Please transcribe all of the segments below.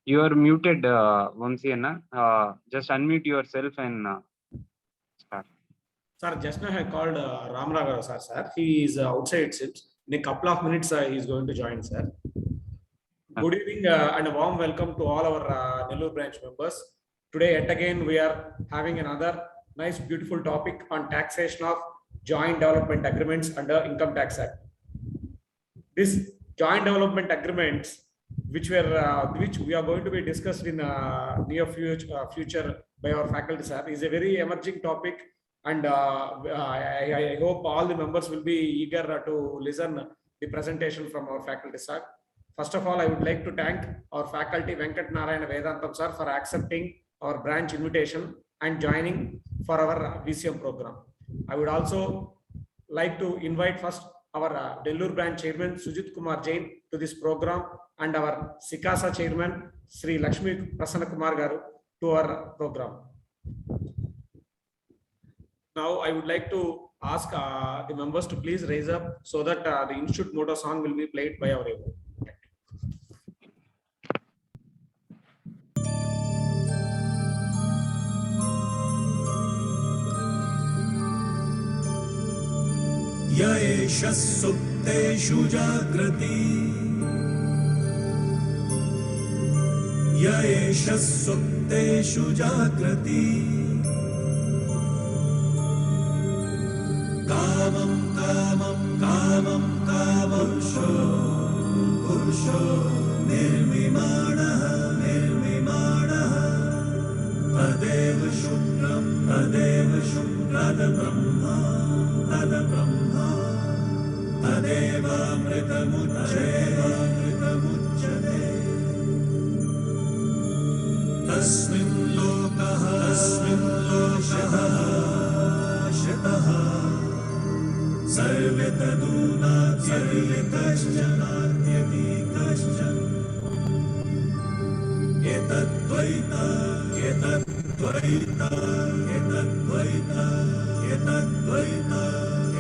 You are muted, Vamsi Anna. Just unmute yourself and start. Sir, just now I called Ramaragara sir. He is outside it seems. In a couple of minutes, he is going to join, sir. Good evening and a warm welcome to all our Nellore branch members. Today, yet again, we are having another nice, beautiful topic on taxation of joint development agreements under Income Tax Act. This joint development agreements, which we are going to be discussed in near future by our faculty, sir, is a very emerging topic, and I hope all the members will be eager to listen the presentation from our faculty, sir. First of all, I would like to thank our faculty Venkat Narayana Vedantam sir for accepting our branch invitation and joining for our VCM program. I would also like to invite first our Nellore branch chairman Sujit Kumar Jain to this program and our Sikasa chairman Sri Lakshmi Prasanna Kumar Garu to our program. Now I would like to ask the members to please raise up so that the Institute motto song will be played by our able. येष सुप्तेषु जाग्रति येष सुप्तेषु जाग्रति कामं कामं कामं कामंशो पुरुषो निर्विमाणः निर्विमाणः तदेव शुक्रं तद्ब्रह्मा तद्ब्रह्मा तदेवामृतमुच्यते तस्मिन् लोकः शतः सर्वे तदूनात्यपि कश्चन एतद्द्वैता एतद्द्वैता एतद्द्वैता एतद्द्वैता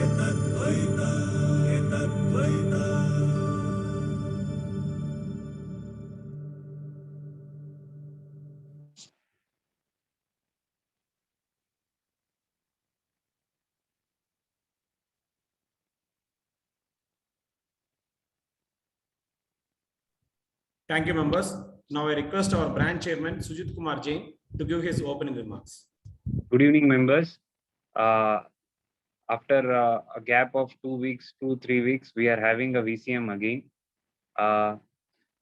एतद्द्वैता एतद्द्वैता. Thank you, members. Now I request our branch chairman Sujit Kumar Jain to give his opening remarks. Good evening, members. After a gap of 2-3 weeks, we are having a VCM again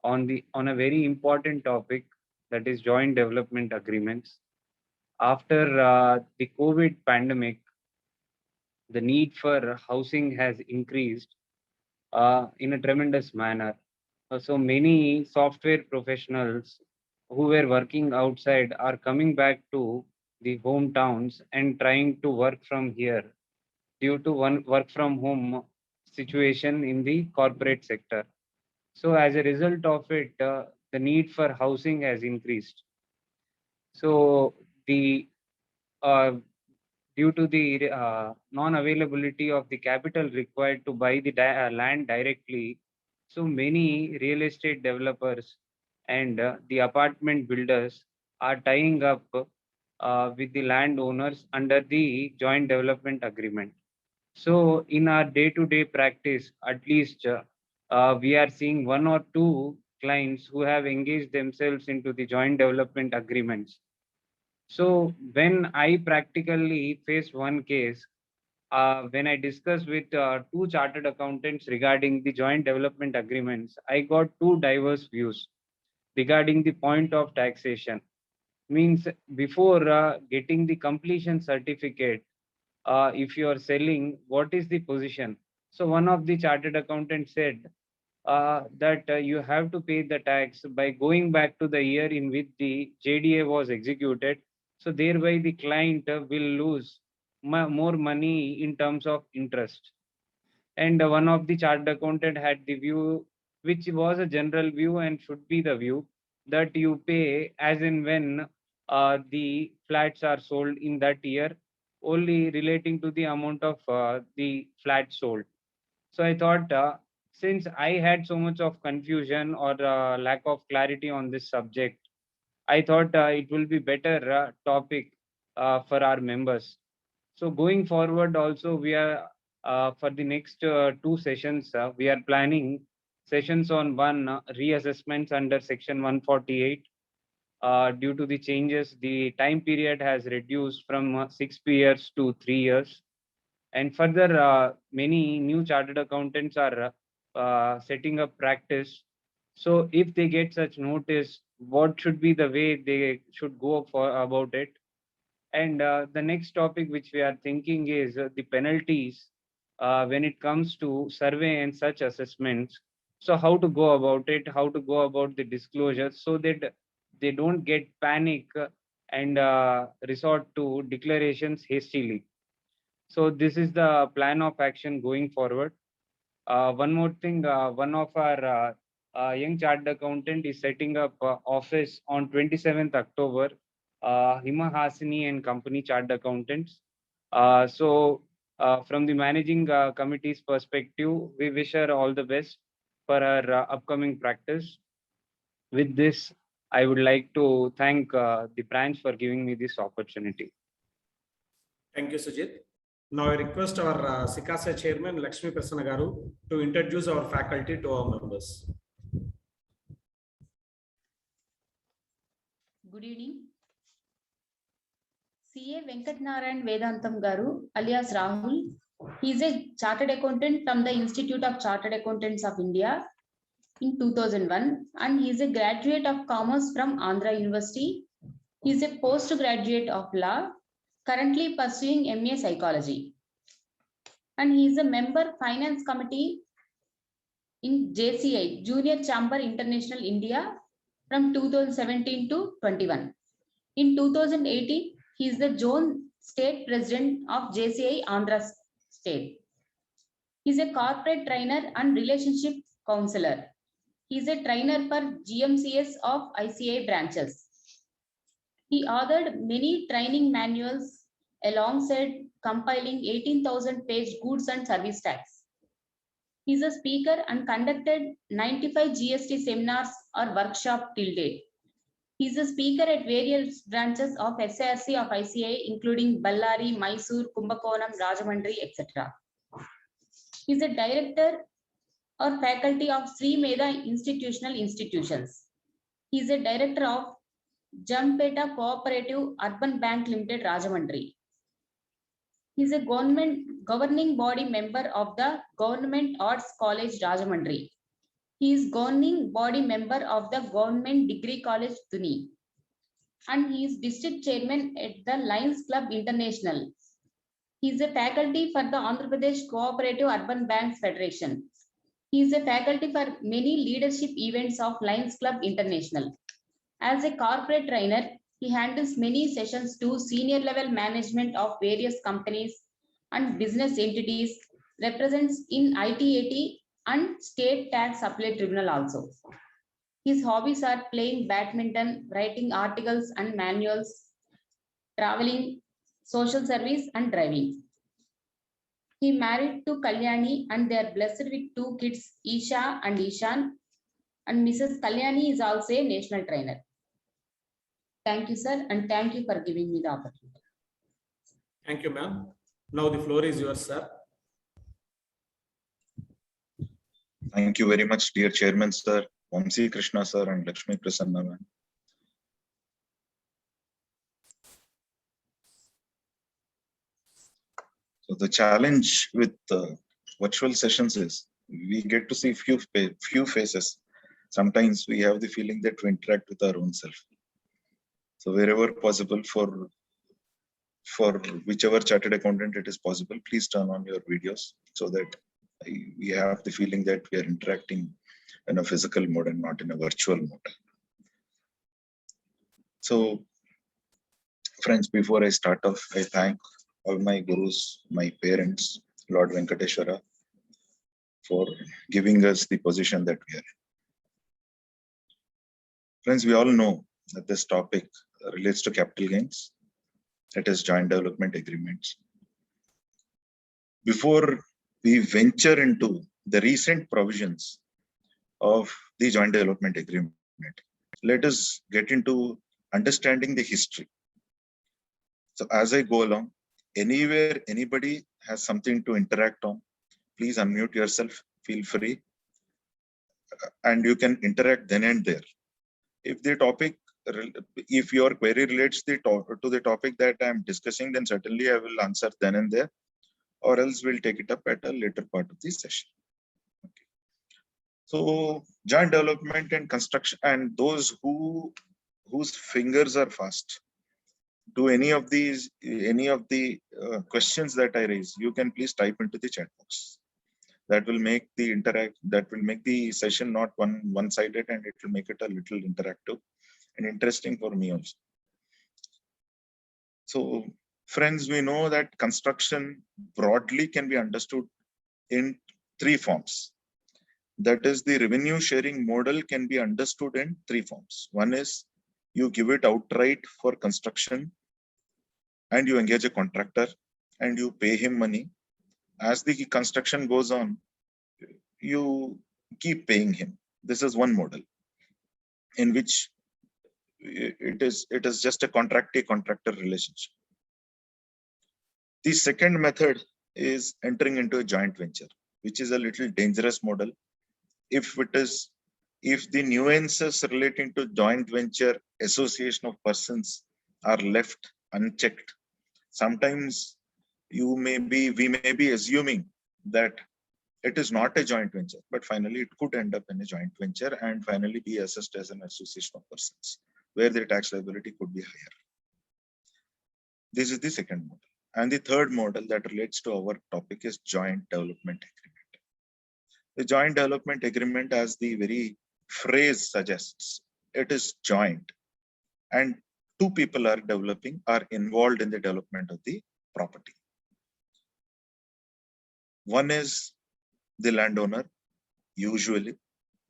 on a very important topic, that is joint development agreements. After the COVID pandemic, the need for housing has increased in a tremendous manner. So many software professionals who were working outside are coming back to the hometowns and trying to work from here due to one work from home situation in the corporate sector. So as a result of it, the need for housing has increased. So the due to the non-availability of the capital required to buy the land directly, so many real estate developers and the apartment builders are tying up with the landowners under the joint development agreement. So in our day-to-day practice, at least we are seeing 1 or 2 clients who have engaged themselves into the joint development agreements. So when I practically faced one case, when I discussed with 2 chartered accountants regarding the joint development agreements, I got 2 diverse views regarding the point of taxation. Means before getting the completion certificate, if you are selling, what is the position? So one of the chartered accountants said that you have to pay the tax by going back to the year in which the JDA was executed. So thereby the client will lose more money in terms of interest. And one of the chartered accountant had the view, which was a general view and should be the view, that you pay as in when the flats are sold in that year, only relating to the amount of the flat sold. So I thought since I had so much of confusion or lack of clarity on this subject, I thought it will be better topic for our members. So going forward, also we are for the next two sessions, we are planning sessions on one reassessments under Section 148. Due to the changes, the time period has reduced from 6 years to 3 years. And further, many new chartered accountants are setting up practice. So if they get such notice, what should be the way they should go for about it? And the next topic which we are thinking is the penalties when it comes to survey and such assessments. So how to go about it, how to go about the disclosure so that they don't get panic and resort to declarations hastily. So this is the plan of action going forward. One more thing, one of our young chartered accountant is setting up office on 27th October, Hima Hasini and Company Chartered Accountants. From the managing committee's perspective, we wish her all the best for her upcoming practice. With this, I would like to thank the branch for giving me this opportunity. Thank you, Sujit. Now I request our SICASA chairman, Lakshmi Prasanna Garu, to introduce our faculty to our members. Good evening. CA Venkat Narayan Vedantam Garu, alias Rahul. He is a chartered accountant from the Institute of Chartered Accountants of India in 2001, and he is a graduate of Commerce from Andhra University. He is a postgraduate of law, currently pursuing MA Psychology. And he is a member Finance Committee in JCI, Junior Chamber International India, from 2017 to 21. In 2018, he is the Zone State President of JCI Andhra State. He is a corporate trainer and relationship counselor. He is a trainer for GMCS of ICI branches. He authored many training manuals alongside compiling 18,000-page goods and service tax. He is a speaker and conducted 95 GST seminars or workshops till date. He is a speaker at various branches of SRC of ICI, including Ballari, Mysore, Kumbakonam, Rajahmundry, etc. He is a director or faculty of Sri Medha Institutional Institutions. He is a director of Jampeta Cooperative Urban Bank Limited, Rajahmundry. He is a governing body member of the Government Arts College, Rajahmundry. He is governing body member of the Government Degree College, Thuni. And he is district chairman at the Lions Club International. He is a faculty for the Andhra Pradesh Cooperative Urban Banks Federation. He is a faculty for many leadership events of Lions Club International. As a corporate trainer, he handles many sessions to senior level management of various companies and business entities, represents in ITAT and State Tax Appellate Tribunal also. His hobbies are playing badminton, writing articles and manuals, traveling, social service, and driving. He married to Kalyani and they are blessed with 2 kids, Isha and Ishan. And Mrs. Kalyani is also a national trainer. Thank you, sir, and thank you for giving me the opportunity. Thank you, ma'am. Now the floor is yours, sir. Thank you very much, dear Chairman, sir, Vamsi Krishna, sir, and Lakshmi Prasanna, ma'am. So the challenge with virtual sessions is we get to see few faces. Sometimes we have the feeling that we interact with our own self. So wherever possible, for whichever chartered accountant it is possible, please turn on your videos so that we have the feeling that we are interacting in a physical mode and not in a virtual mode. So friends, before I start off, I thank all my gurus, my parents, Lord Venkateshwara, for giving us the position that we are in. Friends, we all know that this topic relates to capital gains, that is joint development agreements. Before we venture into the recent provisions of the joint development agreement. Let us get into understanding the history. So as I go along, anywhere anybody has something to interact on, please unmute yourself, feel free, and you can interact then and there. If the topic, if your query relates to the topic that I'm discussing, then certainly I will answer then and there, or else we'll take it up at a later part of the session. Okay. So joint development and construction, and those whose fingers are fast to any of the questions that I raise, you can please type into the chat box. That will make the session not one-sided, and it will make it a little interactive and interesting for me also. So friends, we know that construction broadly can be understood in three forms. That is, the revenue sharing model can be understood in three forms. One is you give it outright for construction and you engage a contractor and you pay him money. As the construction goes on, you keep paying him. This is one model in which it is just a contractor relationship. The second method is entering into a joint venture, which is a little dangerous model. If the nuances relating to joint venture association of persons are left unchecked, sometimes we may be assuming that it is not a joint venture, but finally it could end up in a joint venture and finally be assessed as an association of persons, where the tax liability could be higher. This is the second model. And the third model that relates to our topic is joint development agreement. The joint development agreement, as the very phrase suggests, it is joint, and two people are involved in the development of the property. One is the landowner, usually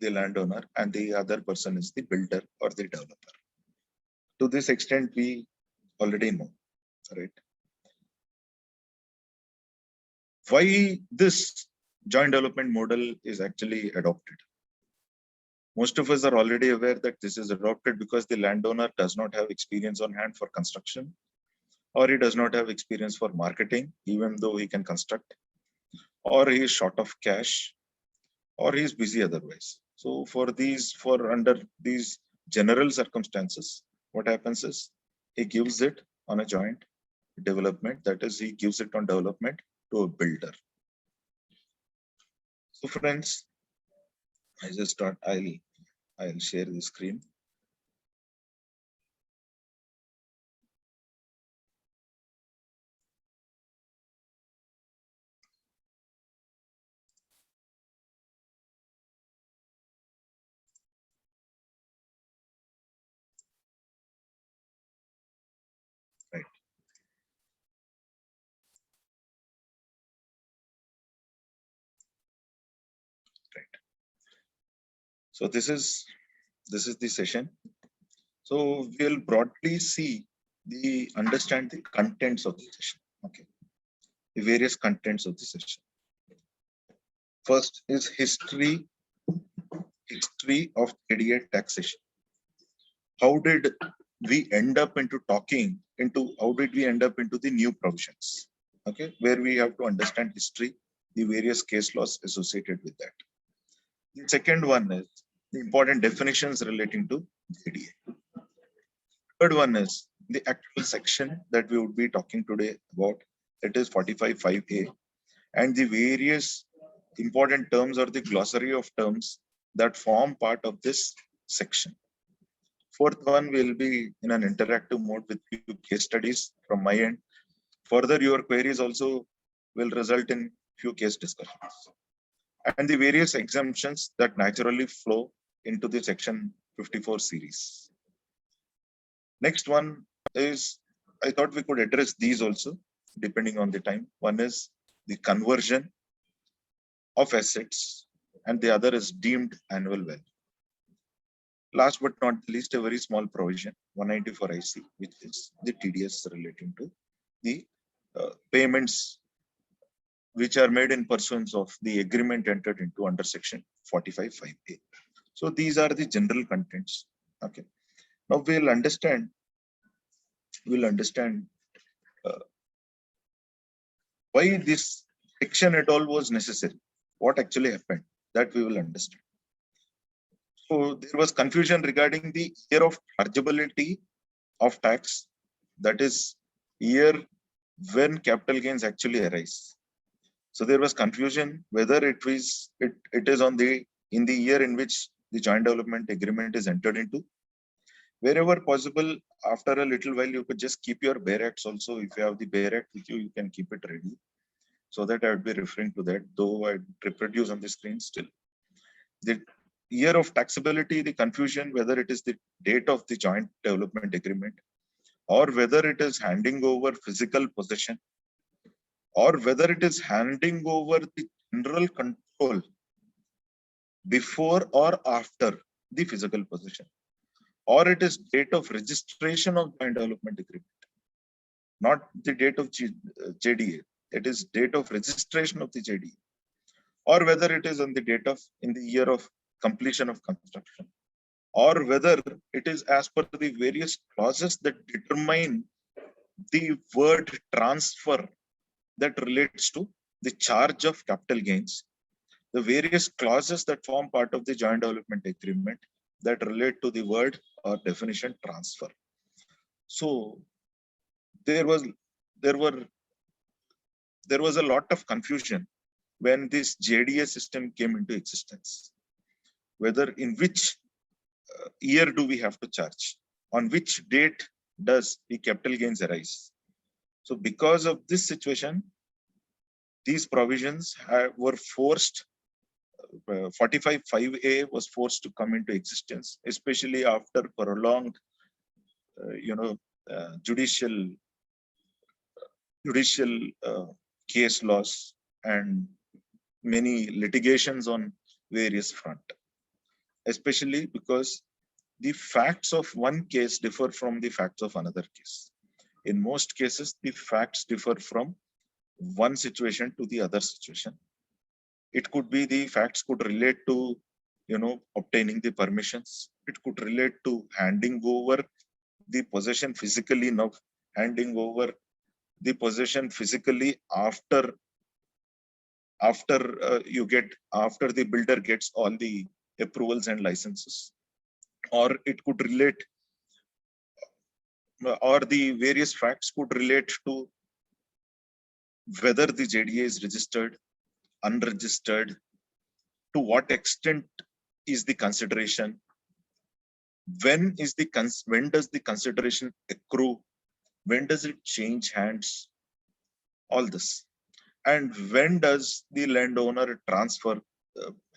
the landowner, and the other person is the builder or the developer. To this extent, we already know, right? Why this joint development model is actually adopted? Most of us are already aware that this is adopted because the landowner does not have experience on hand for construction, or he does not have experience for marketing, even though he can construct, or he is short of cash, or he is busy otherwise. So under these general circumstances, what happens is he gives it on a joint development, that is, he gives it on development to a builder. So friends, I'll share the screen. Right. Right. So this is the session. So we'll broadly understand the contents of the session. Okay. The various contents of the session. First is history of 38 taxation. How did we end up into the new provisions? Okay, where we have to understand history, the various case laws associated with that. The second one is the important definitions relating to ADA. Third one is the actual section that we would be talking today about. It is 45(5)(a), and the various important terms or the glossary of terms that form part of this section. Fourth one will be in an interactive mode with few case studies from my end. Further, your queries also will result in few case discussions. And the various exemptions that naturally flow into the section 54 series. Next one is, I thought we could address these also, depending on the time. One is the conversion of assets, and the other is deemed annual value. Last but not least, a very small provision, 194 IC, which is the TDS relating to the payments which are made in pursuance of the agreement entered into under section 45(5)(a). So these are the general contents. Okay. Now we'll understand why this section at all was necessary. What actually happened, that we will understand. So there was confusion regarding the year of chargeability of tax, that is year when capital gains actually arise. So there was confusion whether it is in the year in which the joint development agreement is entered into. Wherever possible, after a little while, you could just keep your Bare Acts also. If you have the Bare Act with you, you can keep it ready. So that I would be referring to that, though I reproduce on the screen still. The year of taxability, the confusion whether it is the date of the joint development agreement, or whether it is handing over physical possession, or whether it is handing over the general control before or after the physical possession, or it is date of registration of joint development agreement, not the date of JDA. It is date of registration of the JDA, or whether it is on the date of in the year of completion of construction, or whether it is as per the various clauses that determine the word transfer that relates to the charge of capital gains, the various clauses that form part of the joint development agreement that relate to the word or definition transfer. So there was a lot of confusion when this JDA system came into existence, whether in which year do we have to charge, on which date does the capital gains arise. So because of this situation, these provisions were forced. 45(5)(a) was forced to come into existence, especially after prolonged, judicial case laws and many litigations on various front. Especially because the facts of one case differ from the facts of another case. In most cases, the facts differ from one situation to the other situation. It could be the facts could relate to, obtaining the permissions. It could relate to handing over the possession physically, now handing over the possession physically after the builder gets all the approvals and licenses, or it could relate, or the various facts could relate to whether the JDA is registered, unregistered, to what extent is the consideration, when does the consideration accrue, when does it change hands, all this, and when does the landowner transfer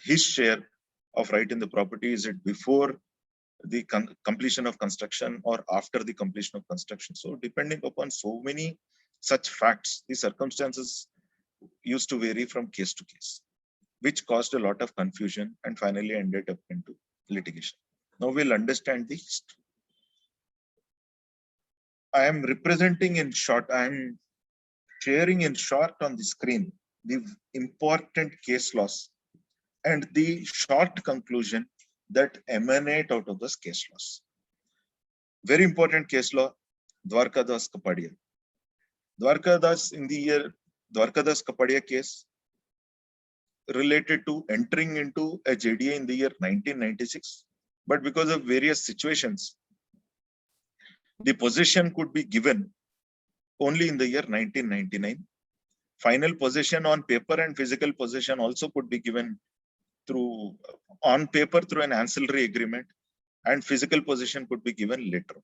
his share of right in the property? Is it before the completion of construction or after the completion of construction? So depending upon so many such facts, the circumstances used to vary from case to case, which caused a lot of confusion and finally ended up into litigation. Now we'll understand the history. I am representing in short, I am sharing in short on the screen the important case laws and the short conclusion that emanate out of this case laws. Very important case law, Dwarkadas Kapadia. Dwarkadas in the year Dwarkadas Kapadia case related to entering into a JDA in the year 1996, but because of various situations, the possession could be given only in the year 1999. Final possession on paper and physical possession also could be given on paper through an ancillary agreement, and physical possession could be given later.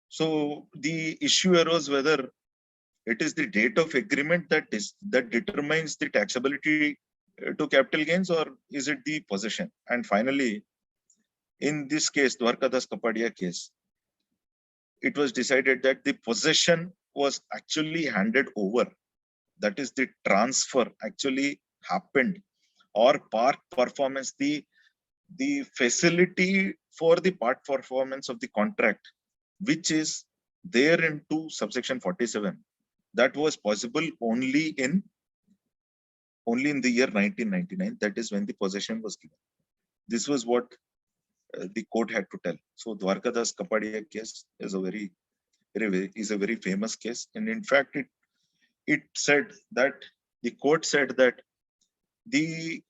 So the issue arose whether it is the date of agreement that determines the taxability to capital gains, or is it the possession? And finally, in this case, Dwarkadas Kapadia case, it was decided that the possession was actually handed over. That is, the transfer actually happened, or part performance, the facility for the part performance of the contract, which is there into subsection 47, that was possible only in the year 1999. That is when the possession was given. This was what the court had to tell. So Dwarkadas Kapadia case is a very famous case, and in fact, it said that the court said that the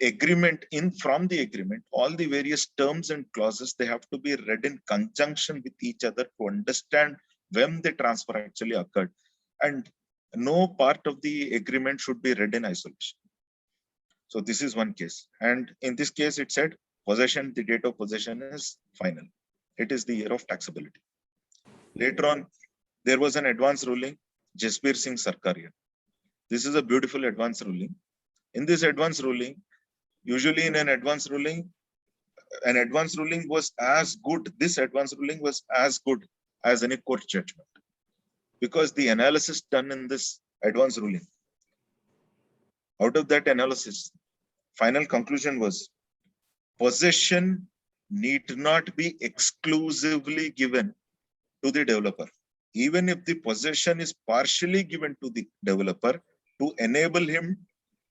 agreement from the agreement, all the various terms and clauses, they have to be read in conjunction with each other to understand when the transfer actually occurred, and no part of the agreement should be read in isolation. So this is one case, and in this case it said possession, the date of possession is final. It is the year of taxability. Later on, there was an advance ruling, Jasbir Singh Sarkaria. This is a beautiful advance ruling. In this advance ruling, usually in an advance ruling was as good. This advance ruling was as good as any court judgment, because the analysis done in this advance ruling, out of that analysis, final conclusion was possession need not be exclusively given to the developer. Even if the possession is partially given to the developer to enable him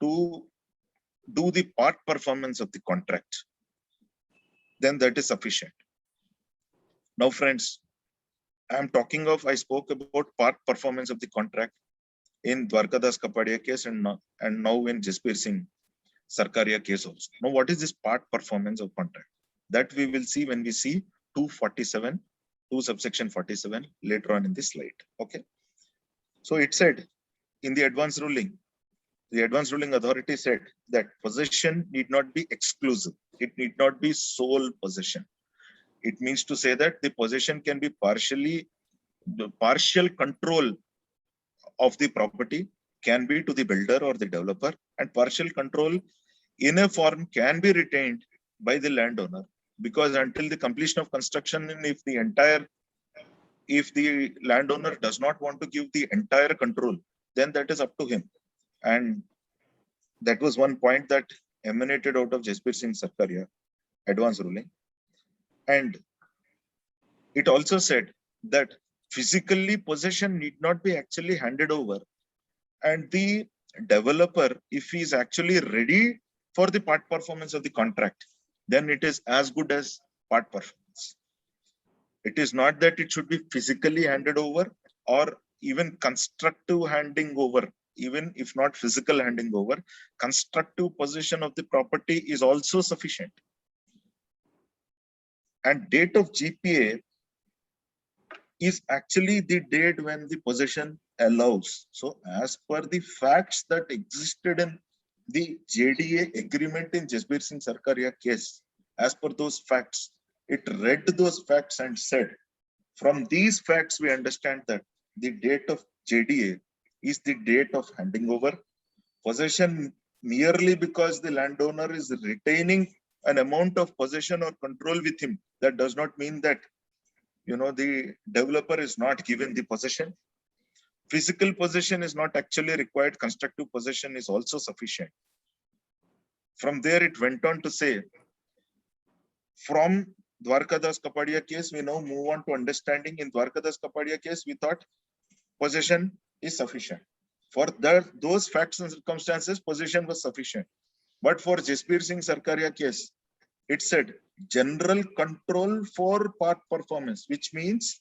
to do the part performance of the contract, then that is sufficient. Now, friends, I spoke about part performance of the contract in Dwarkadas Kapadia case and now in Jasbir Singh Sarkaria case also. Now, what is this part performance of contract? That we will see when we see 247, 2 subsection 47 later on in this slide. Okay. So it said in the advance ruling authority said that possession need not be exclusive. It need not be sole possession. It means to say that the possession can be partial control of the property can be to the builder or the developer, and partial control in a form can be retained by the landowner, because until the completion of construction, and if the landowner does not want to give the entire control, then that is up to him. And that was one point that emanated out of Jasbir Singh Sarkaria advance ruling. And it also said that physically possession need not be actually handed over, and the developer, if he is actually ready for the part performance of the contract, then it is as good as part performance. It is not that it should be physically handed over, or even constructive handing over. Even if not physical handing over, constructive possession of the property is also sufficient. And date of GPA is actually the date when the possession allows. So as per the facts that existed in the JDA agreement in Jasbir Singh Sarkaria case, as per those facts, it read those facts and said, from these facts we understand that the date of JDA is the date of handing over possession, merely because the landowner is retaining an amount of possession or control with him. That does not mean that the developer is not given the possession. Physical possession is not actually required. Constructive possession is also sufficient. From there, it went on to say, from Dwarkadas Kapadia case, we now move on to understanding. In Dwarkadas Kapadia case, we thought possession is sufficient. For those facts and circumstances, possession was sufficient. But for Jasbir Singh Sarkaria case, it said general control for part performance, which means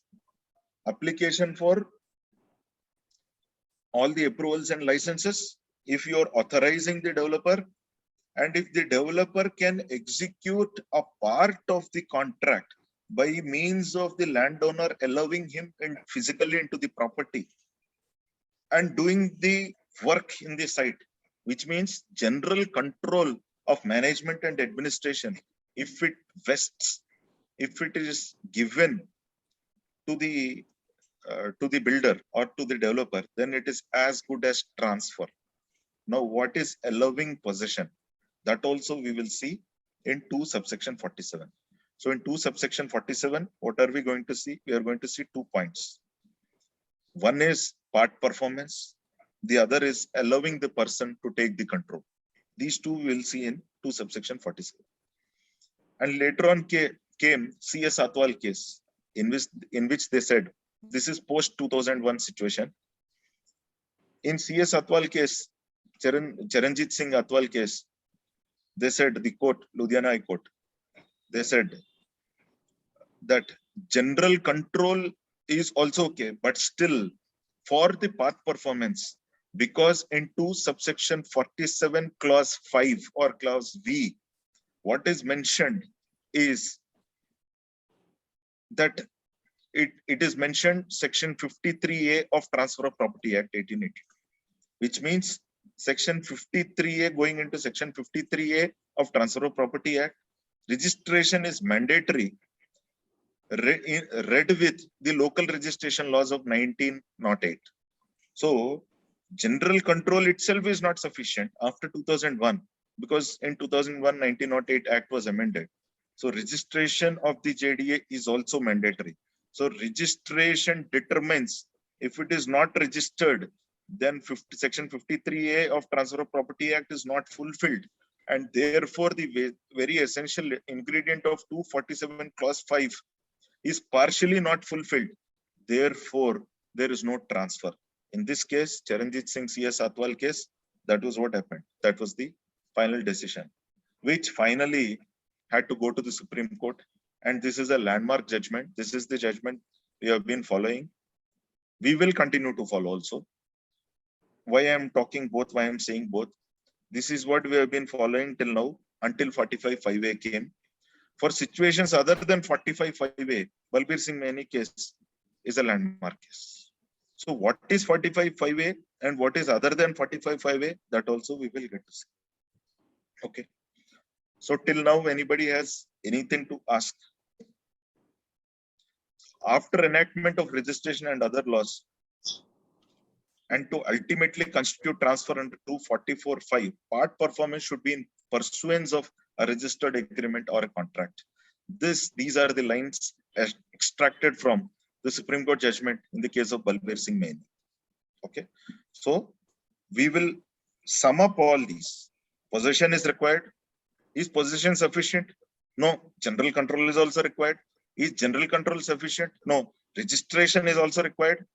application for all the approvals and licenses. If you are authorizing the developer, and if the developer can execute a part of the contract by means of the landowner allowing him physically into the property and doing the work in the site, which means general control of management and administration, if it is given to the builder or to the developer, then it is as good as transfer. Now, what is allowing possession? That also we will see in 2 subsection 47. So in 2 subsection 47, what are we going to see? We are going to see 2 points. One is part performance. The other is allowing the person to take the control. These 2 we will see in 2 subsection 47. And later on came C.S. Atwal case, in which they said This is post 2001 situation. In CS Atwal case, Charanjit Singh Atwal case, they said, the court, Ludhiana High Court, they said that general control is also okay, but still for the path performance, because into subsection 47 clause 5 or clause V, what is mentioned is that it is mentioned section 53A of Transfer of Property Act 1880, which means section 53A going into section 53A of Transfer of Property Act, registration is mandatory, read with the local registration laws of 1908. So general control itself is not sufficient after 2001, because in 2001 1908 Act was amended. So registration of the JDA is also mandatory. So registration determines, if it is not registered, then section 53A of Transfer of Property Act is not fulfilled. And therefore the very essential ingredient of 247 clause 5 is partially not fulfilled. Therefore, there is no transfer. In this case, Charanjit Singh CS Atwal case, that was what happened. That was the final decision, which finally had to go to the Supreme Court. And this is a landmark judgment. This is the judgment we have been following. We will continue to follow also. Why I am talking both, why I am saying both. This is what we have been following till now, until 45(5)(a) came. For situations other than 45(5)(a), Balbir Singh Maini case is a landmark case. So what is 45(5)(a) and what is other than 45(5)(a), that also we will get to see. Okay. So till now, anybody has anything to ask? After enactment of registration and other laws, and to ultimately constitute transfer under 244(5), part performance should be in pursuance of a registered agreement or a contract. These are the lines as extracted from the Supreme Court judgment in the case of Balbir Singh Maini. Okay, so we will sum up all these. Possession is required. Is possession sufficient? No. General control is also required. Is general control sufficient? No. Registration is also required.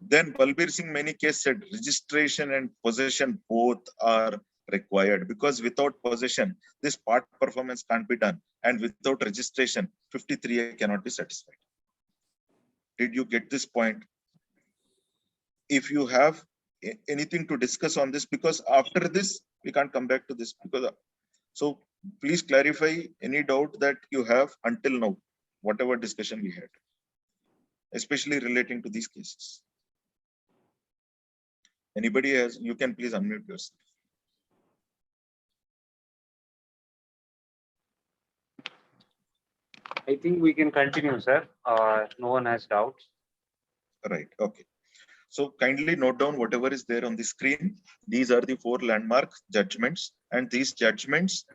Then Balbir Singh Maini case said registration and possession both are required, because without possession, this part performance can't be done. And without registration, 53A cannot be satisfied. Did you get this point? If you have anything to discuss on this, because after this, we can't come back to this. Because so please clarify any doubt that you have until now, whatever discussion we had, especially relating to these cases. Anybody has, you can please unmute yourself. I think we can continue, sir. No one has doubts. Right. Okay. So kindly note down whatever is there on the screen. These are the 4 landmark judgments, and these judgments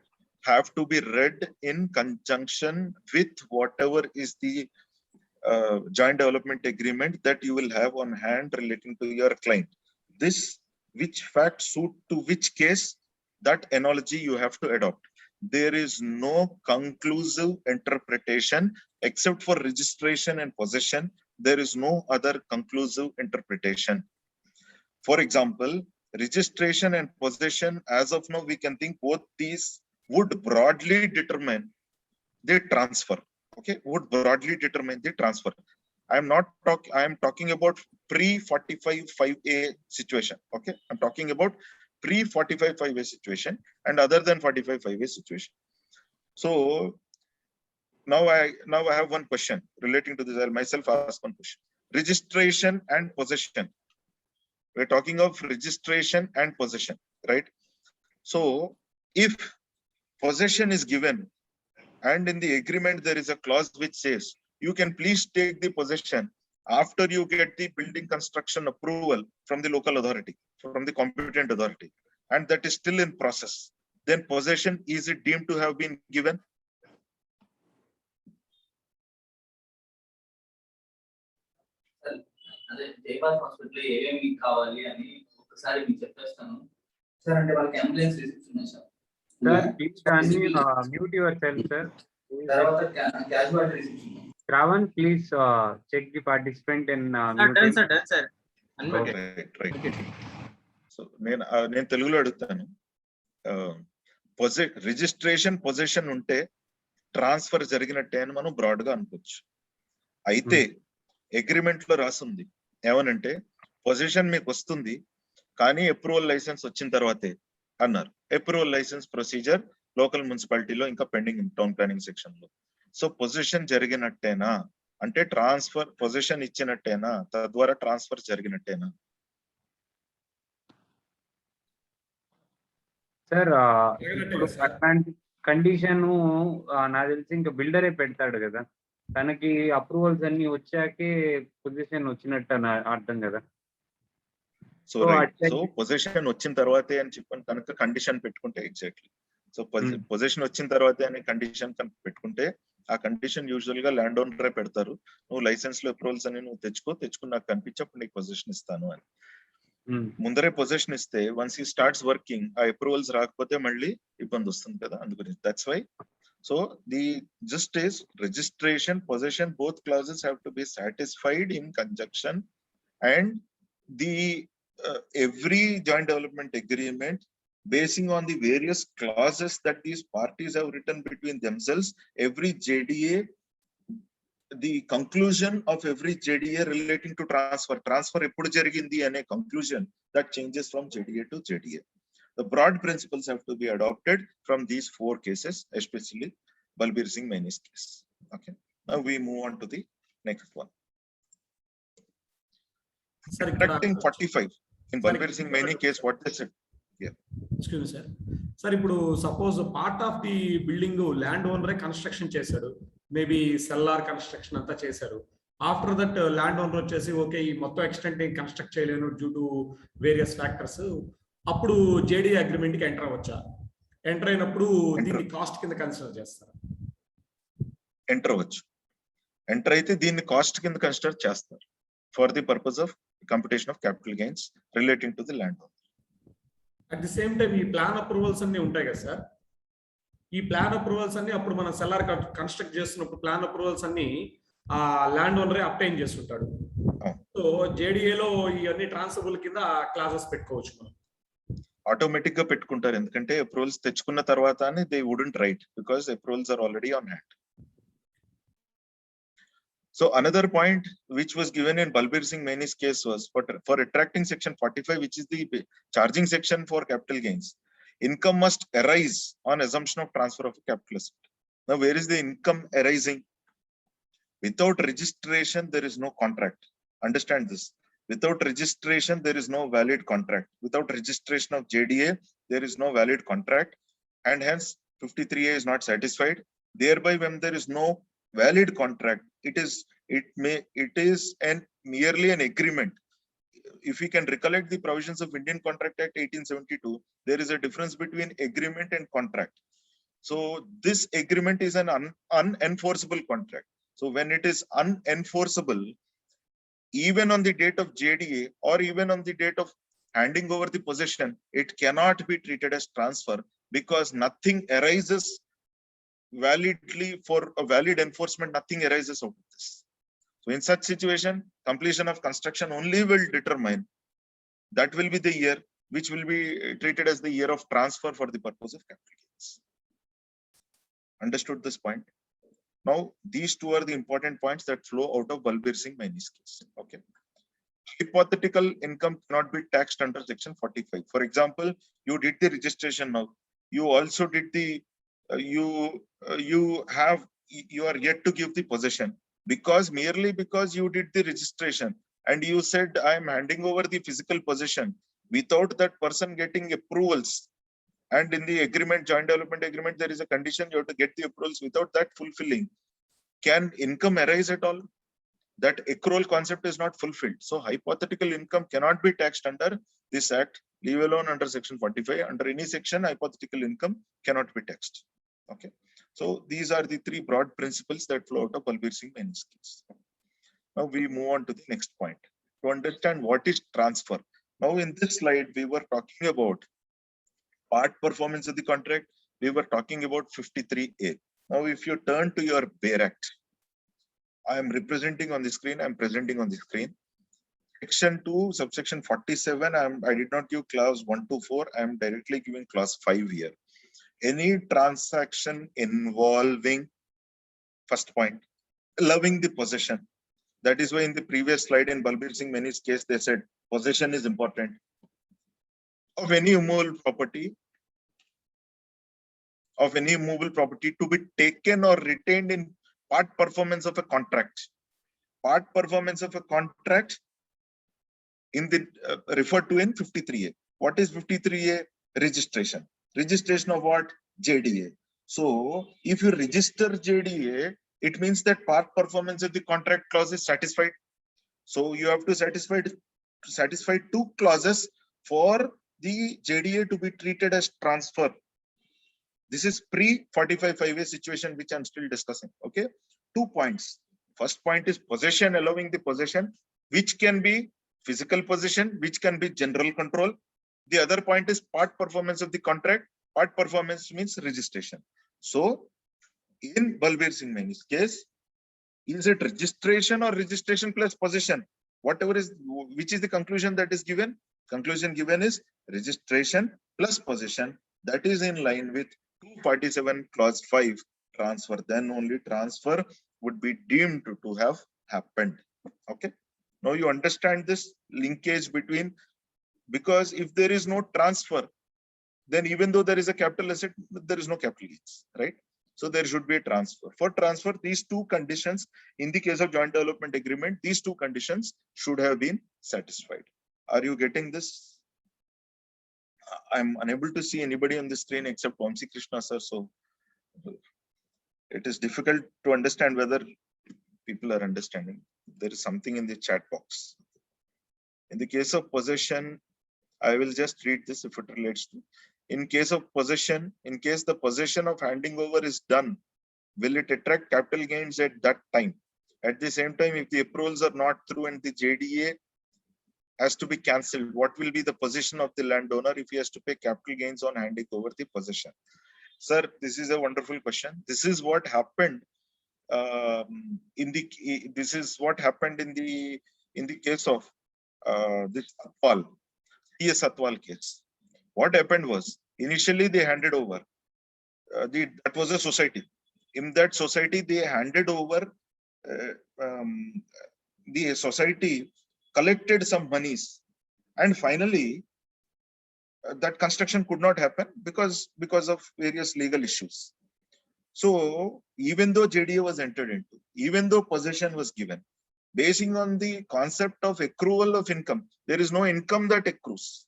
have to be read in conjunction with whatever is the joint development agreement that you will have on hand relating to your client. This, which fact suit to which case, that analogy you have to adopt. There is no conclusive interpretation except for registration and possession. There is no other conclusive interpretation. For example, registration and possession, as of now, we can think both these would broadly determine the transfer. Okay, would broadly determine the transfer. I am talking about pre-45(5)(a) situation. Okay, I'm talking about pre-45(5)(a) situation and other than 45(5)(a) situation. So now I have one question relating to this. I'll myself ask one question. Registration and possession. We're talking of registration and possession, right? So if possession is given and in the agreement there is a clause which says you can please take the possession after you get the building construction approval from the local authority, from the competent authority, and that is still in process, then possession, is it deemed to have been given? అదే Jaipal hospital ఏమేమి కావాలి అని ఒకసారి మీకు చెప్పేస్తాను sir. అంటే వాళ్ళకి ambulance receipts ఉన్నాయి sir. Sir, please mute yourself, sir. తర్వాత క్యాజువాలిటీ రిసిప్ట్స్ ఉన్నాయి. Shravan, please check the participant in Done, muting. sir, done, sir. Unmuted. Right. So నేను తెలుగులో అడుగుతాను. రిజిస్ట్రేషన్ పొజిషన్ ఉంటే ట్రాన్స్ఫర్ జరిగినట్టే అని మనం బ్రాడ్ గా అనుకోవచ్చు. అయితే అగ్రిమెంట్ లో రాసింది ఏమనంటే పొజిషన్ మీకు వస్తుంది కానీ అప్రూవల్ లైసెన్స్ వచ్చిన తర్వాతే అన్నారు. అప్రూవల్ లైసెన్స్ ప్రొసీజర్ లోకల్ మున్సిపాలిటీలో ఇంకా పెండింగ్ టౌన్ ప్లానింగ్ సెక్షన్ లో. సో పొజిషన్ జరిగినట్టేనా అంటే ట్రాన్స్ఫర్ పొజిషన్ ఇచ్చినట్టేనా, తద్వారా ట్రాన్స్ఫర్ జరిగినట్టేనా? సార్ ఇప్పుడు అట్లాంటి కండిషన్ నాకు తెలిసి ఇంకా బిల్డరే పెడతాడు కదా, తనకి అప్రూవల్స్ అన్ని వచ్చాకే పొజిషన్ వచ్చినట్టు అర్థం కదా. సో పొజిషన్ వచ్చిన తర్వాతే అని చెప్పని కనుక కండిషన్ పెట్టుకుంటే ఎగ్జాక్ట్లీ. సో పొజిషన్ వచ్చిన తర్వాతే అనే కండిషన్ కనుక పెట్టుకుంటే ఆ కండిషన్ యూజువల్ గా ల్యాండ్ ఓనరే పెడతారు. నువ్వు లైసెన్స్ లో అప్రూవల్స్ అని నువ్వు తెచ్చుకుని నాకు కనిపించప్పుడు నీకు పొజిషన్ ఇస్తాను అని. ముందరే పొజిషన్ ఇస్తే వన్స్ ఈ స్టార్ట్స్ వర్కింగ్ ఆ అప్రూవల్స్ రాకపోతే మళ్ళీ ఇబ్బంది వస్తుంది కదా, అందుగురించి. That's why so the just is registration position both clauses have to be satisfied in conjunction and the every joint development agreement basing on the various clauses that these parties have written between themselves. Every JDA, the conclusion of every JDA relating to transfer eppudu jarigindi ane conclusion that changes from JDA to JDA. The broad principles have to be adopted from these four cases, especially Balbir Singh Maini's case. Okay, now we move on to the next one. Subtracting 45 in Balbir Singh Maini case, what is it? Yeah. Excuse me, sir. Sir, ఇప్పుడు suppose part of the building land ఓనరే construction చేశాడు, maybe cellar construction అంతా చేశారు. After that land owner వచ్చేసి okay ఈ మొత్తం extent నేను construct చేయలేను డ్యూ టు వేరియస్ ఫ్యాక్టర్స్, అప్పుడు జేడీ అగ్రిమెంట్ కి ఎంటర్ అవ్వచ్చా? ఎంటర్ అయినప్పుడు దీన్ని కాస్ట్ కింద కన్సిడర్ చేస్తారు? ఎంటర్ అవ్వచ్చు. ఎంటర్ అయితే దీన్ని కాస్ట్ కింద కన్సిడర్ చేస్తారు for the purpose of computation of capital gains relating to the land owner. At the same time ఈ ప్లాన్ అప్రూవల్స్ అన్ని ఉంటాయి కదా సార్, ఈ ప్లాన్ అప్రూవల్స్ అన్ని అప్పుడు మన సెల్లార్ కన్స్ట్రక్ట్ చేస్తున్నప్పుడు ప్లాన్ అప్రూవల్స్ అన్ని ఆ ల్యాండ్ ఓనరే అప్టైన్ చేస్తుంటాడు. సో జేడీఏలో ఇవన్నీ ట్రాన్స్ఫరబుల్ కింద క్లాసెస్ పెట్టుకోవచ్చు మనం. ఆటోమేటిక్ గా పెట్టుకుంటారు, ఎందుకంటే అప్రూవల్స్ తెచ్చుకున్న తర్వాత they wouldn't right because approvals are already on hand. So another point which was given in Balbir Singh Maini's case was for attracting section 45, which is the charging section for capital gains. Income must arise on assumption of transfer of capital asset. Now, where is the income arising? Without registration, there is no contract. Understand this. Without registration, there is no valid contract. Without registration of JDA, there is no valid contract, and hence 53A is not satisfied. Thereby, when there is no valid contract, it is merely an agreement. If we can recollect the provisions of Indian Contract Act 1872, there is a difference between agreement and contract. So this agreement is an unenforceable contract. So when it is unenforceable, even on the date of JDA or even on the date of handing over the possession, it cannot be treated as transfer because nothing arises validly for a valid enforcement, nothing arises out of this. So in such situation, completion of construction only will determine, that will be the year which will be treated as the year of transfer for the purpose of capital gains. Understood this point? Now these two are the important points that flow out of Balbir Singh Maini's case. Okay. Hypothetical income cannot be taxed under section 45. For example, you did the registration now, you also did the you are yet to give the possession, because merely because you did the registration and you said I am handing over the physical possession without that person getting approvals, and in the agreement, joint development agreement, there is a condition you have to get the approvals. Without that fulfilling, can income arise at all? That accrual concept is not fulfilled. So hypothetical income cannot be taxed under this act, leave alone under section 45. Under any section, hypothetical income cannot be taxed. Okay, so these are the three broad principles that flow out of Balbir Singh Maini's case. Now we move on to the next point to understand what is transfer. Now in this slide, we were talking about part performance of the contract. We were talking about 53A. Now if you turn to your Bayer Act, I am representing on the screen. I am presenting on the screen. Section 2, subsection 47. I did not give clause 1 to 4. I am directly giving clause 5 here. Any transaction involving, first point, loving the possession. That is why in the previous slide in Balbir Singh Mani's case, they said possession is important of any immovable property. Of any movable property to be taken or retained in part performance of a contract. Part performance of a contract in the referred to in 53A. What is 53A? Registration. Registration of what? JDA. So if you register JDA, it means that part performance of the contract clause is satisfied. So you have to satisfy two clauses for the JDA to be treated as transfer. This is pre-45(5)A situation, which I'm still discussing. Okay, 2 points. First point is possession, allowing the possession, which can be physical possession, which can be general control. The other point is part performance of the contract. Part performance means registration. So in Balbir Singh Mani's case, is it registration or registration plus possession? Whatever is, which is the conclusion that is given? Conclusion given is registration plus possession. That is in line with 247 clause 5 transfer. Then only transfer would be deemed to have happened. Okay. Now you understand this linkage between, because if there is no transfer, then even though there is a capital asset, there is no capital gains, right? So there should be a transfer. For transfer, these two conditions, in the case of joint development agreement, these two conditions should have been satisfied. Are you getting this? I'm unable to see anybody on the screen except Vamsi Krishna sir. So it is difficult to understand whether people are understanding. There is something in the chat box. In the case of possession, I will just read this if it relates to. In case of possession, in case the possession of handing over is done, will it attract capital gains at that time? At the same time, if the approvals are not through and the JDA has to be cancelled, what will be the position of the landowner if he has to pay capital gains on handing over the possession? Sir, this is a wonderful question. This is what happened this is what happened in the case of this Satwal, T.S. Satwal case. What happened was, initially they handed over, that was a society. In that society, they handed over, the society collected some monies, and finally that construction could not happen because of various legal issues. So even though JDA was entered into, even though possession was given, basing on the concept of accrual of income, there is no income that accrues.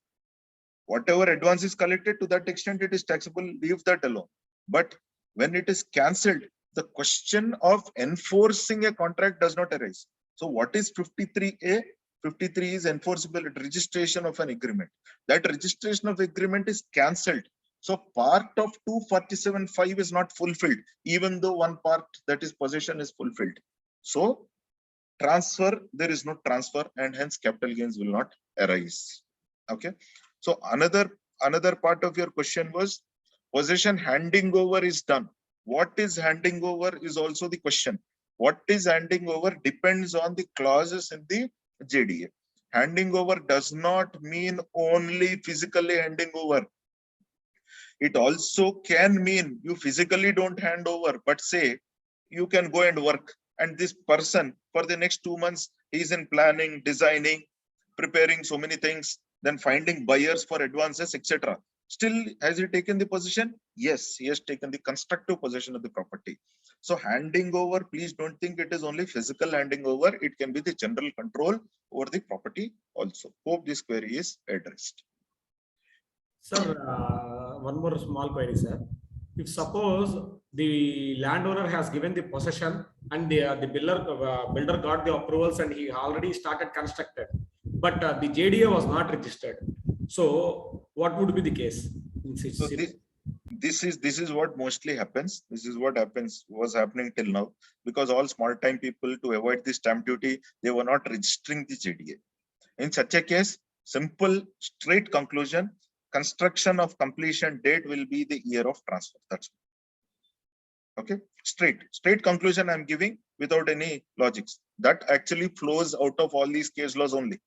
Whatever advance is collected, to that extent it is taxable, leave that alone. But when it is cancelled, the question of enforcing a contract does not arise. So what is 53A? 53 is enforceable at registration of an agreement. That registration of agreement is cancelled. So part of 247(5) is not fulfilled, even though one part, that is possession, is fulfilled. So transfer, there is no transfer, and hence capital gains will not arise. Okay. So another part of your question was possession handing over is done. What is handing over is also the question. What is handing over depends on the clauses in the JDA. Handing over does not mean only physically handing over. It also can mean you physically don't hand over, but say you can go and work, and this person for the next 2 months, he's in planning, designing, preparing so many things, then finding buyers for advances, etc. Still, has he taken the possession? Yes, he has taken the constructive possession of the property. So handing over, please don't think it is only physical handing over. It can be the general control over the property also. Hope this query is addressed. Sir, one more small query, sir. If suppose the landowner has given the possession and the builder got the approvals and he already started constructed, but the JDA was not registered. So what would be the case? So this is what mostly happens. This is what was happening till now, because all small time people, to avoid the stamp duty, they were not registering the JDA. In such a case, simple, straight conclusion, construction of completion date will be the year of transfer. That's okay. Straight conclusion I'm giving. without any logics. That actually flows out of all these case laws only.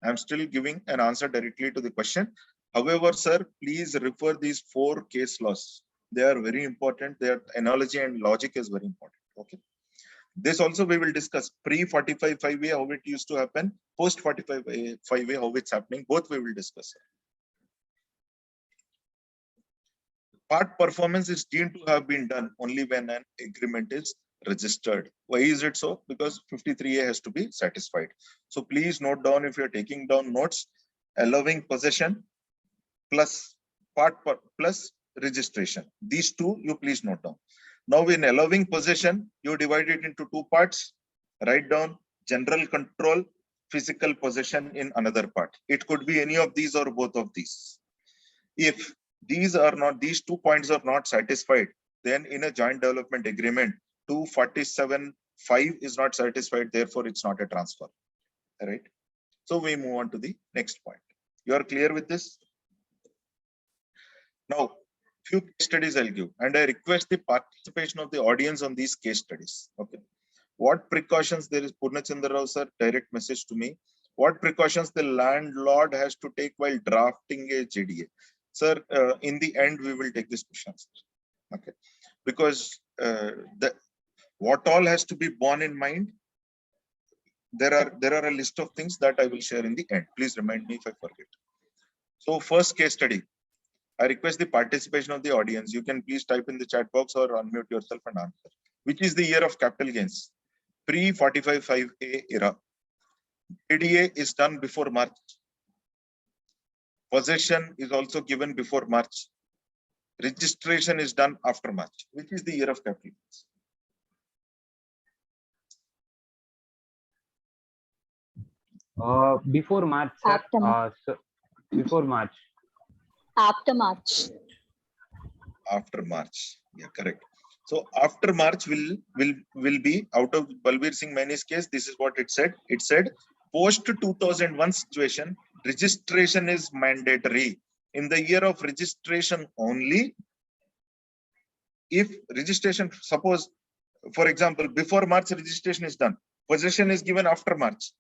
I'm still giving an answer directly to the question. However, sir, please refer these 4 case laws. They are very important. Their analogy and logic is very important. Okay. This also we will discuss pre-45(5)(a) how it used to happen, post-45(5)(a) how it's happening. Both we will discuss. Part performance is deemed to have been done only when an agreement is registered. Why is it so? Because 53A has to be satisfied. So please note down, if you're taking down notes, allowing possession plus plus registration. These two you please note down. Now in allowing possession, you divide it into 2 parts. Write down general control, physical possession in another part. It could be any of these or both of these. If these 2 points are not satisfied, then in a joint development agreement, 247(5) is not satisfied, therefore it's not a transfer. All right. So we move on to the next point. You are clear with this? Now, few case studies I'll give, and I request the participation of the audience on these case studies. Okay. What precautions there is, Purnachandra Rao sir, direct message to me. What precautions the landlord has to take while drafting a JDA? Sir, in the end, we will take this question. Okay. Because what all has to be borne in mind, there are a list of things that I will share in the end. Please remind me if I forget. So first case study, I request the participation of the audience. You can please type in the chat box or unmute yourself and answer. Which is the year of capital gains? Pre-45(5)(a) era. JDA is done before March. Possession is also given before March. Registration is done after March. Which is the year of capital gains? Before March, sir. After March. Before March. After March. After March. Yeah, correct. So after March will be, out of Balbir Singh Maini's case, this is what it said. It said post 2001 situation, registration is mandatory. In the year of registration only, if registration, suppose, for example, before March registration is done, possession is given after March,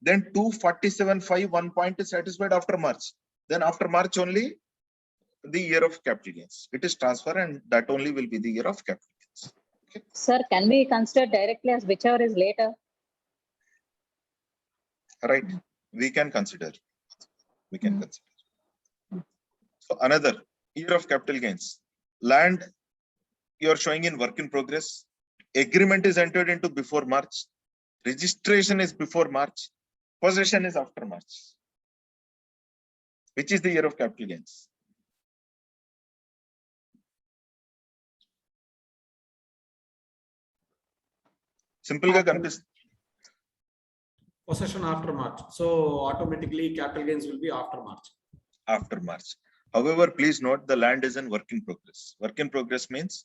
then 247(5) 1 point is satisfied after March. Then after March only, the year of capital gains. It is transfer, and that only will be the year of capital gains. Okay. Sir, can we consider directly as whichever is later? Right. We can consider. We can consider. So another year of capital gains. Land you are showing in work in progress. Agreement is entered into before March. Registration is before March. Possession is after March. Which is the year of capital gains? Simple ga కనిపిస్తుంది. Possession after March. So automatically capital gains will be after March. After March. However, please note the land is in work in progress. Work in progress means?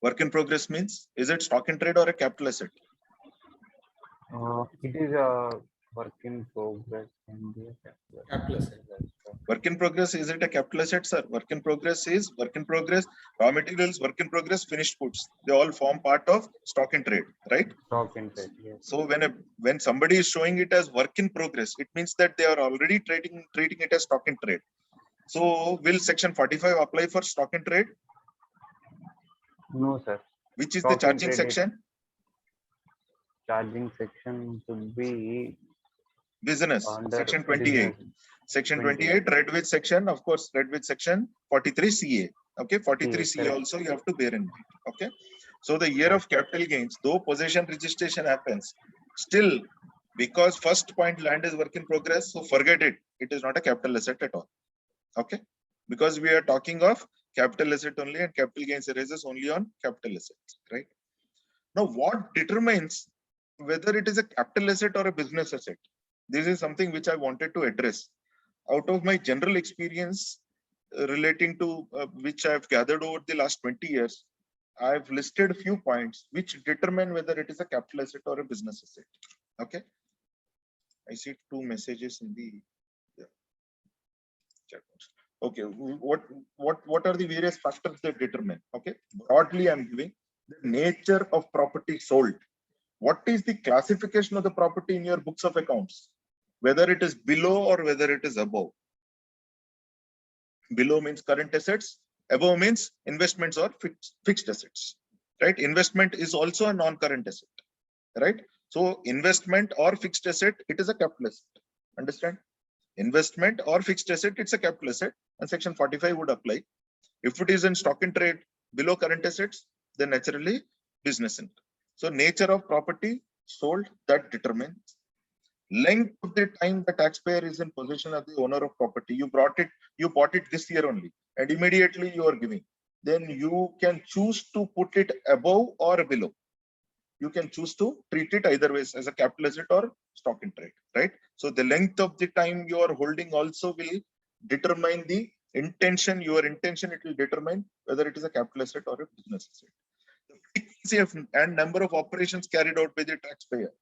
Work in progress means, is it stock in trade or a capital asset? It is a work in progress. Capital asset. Work in progress, is it a capital asset, sir? Work in progress is work in progress, raw materials, work in progress, finished goods. They all form part of stock in trade, right? Stock in trade, yes. So when somebody is showing it as work in progress, it means that they are already treating it as stock in trade. So will section 45 apply for stock in trade? No, sir. Which is Stock the in charging trade section? Charging section should be Business, under section 28. business. Section 28, read with section, of course, read with section 43 CA. Okay, 43 CA correct. also you have to bear in mind. Okay, so the year of capital gains, though possession registration happens, still, because first point land is work in progress, so forget it. It is not a capital asset at all. Okay, because we are talking of capital asset only, and capital gains arises only on capital assets, right? Now, what determines whether it is a capital asset or a business asset? This is something which I wanted to address. Out of my general experience relating to which I have gathered over the last 20 years, I have listed a few points which determine whether it is a capital asset or a business asset. Okay. I see 2 messages in the chat box. Okay. What are the various factors that determine? Okay. Broadly, I'm giving The nature of property sold. What is the classification of the property in your books of accounts? Whether it is below or whether it is above. Below means current assets, above means investments or fixed assets, right? Investment is also a non-current asset, right? So investment or fixed asset, it is a capital asset. Understand? Investment or fixed asset, it's a capital asset, and section 45 would apply. If it is in stock in trade below current assets, then naturally business income. So nature of property sold, that determines length of the time the taxpayer is in possession of the owner of property. You bought it this year only, and immediately you are giving. Then you can choose to put it above or below. You can choose to treat it either ways, as a capital asset or stock in trade, right? So the length of the time you are holding also will determine the intention, your intention, it will determine whether it is a capital asset or a business asset. The frequency and number of operations carried out by the taxpayer.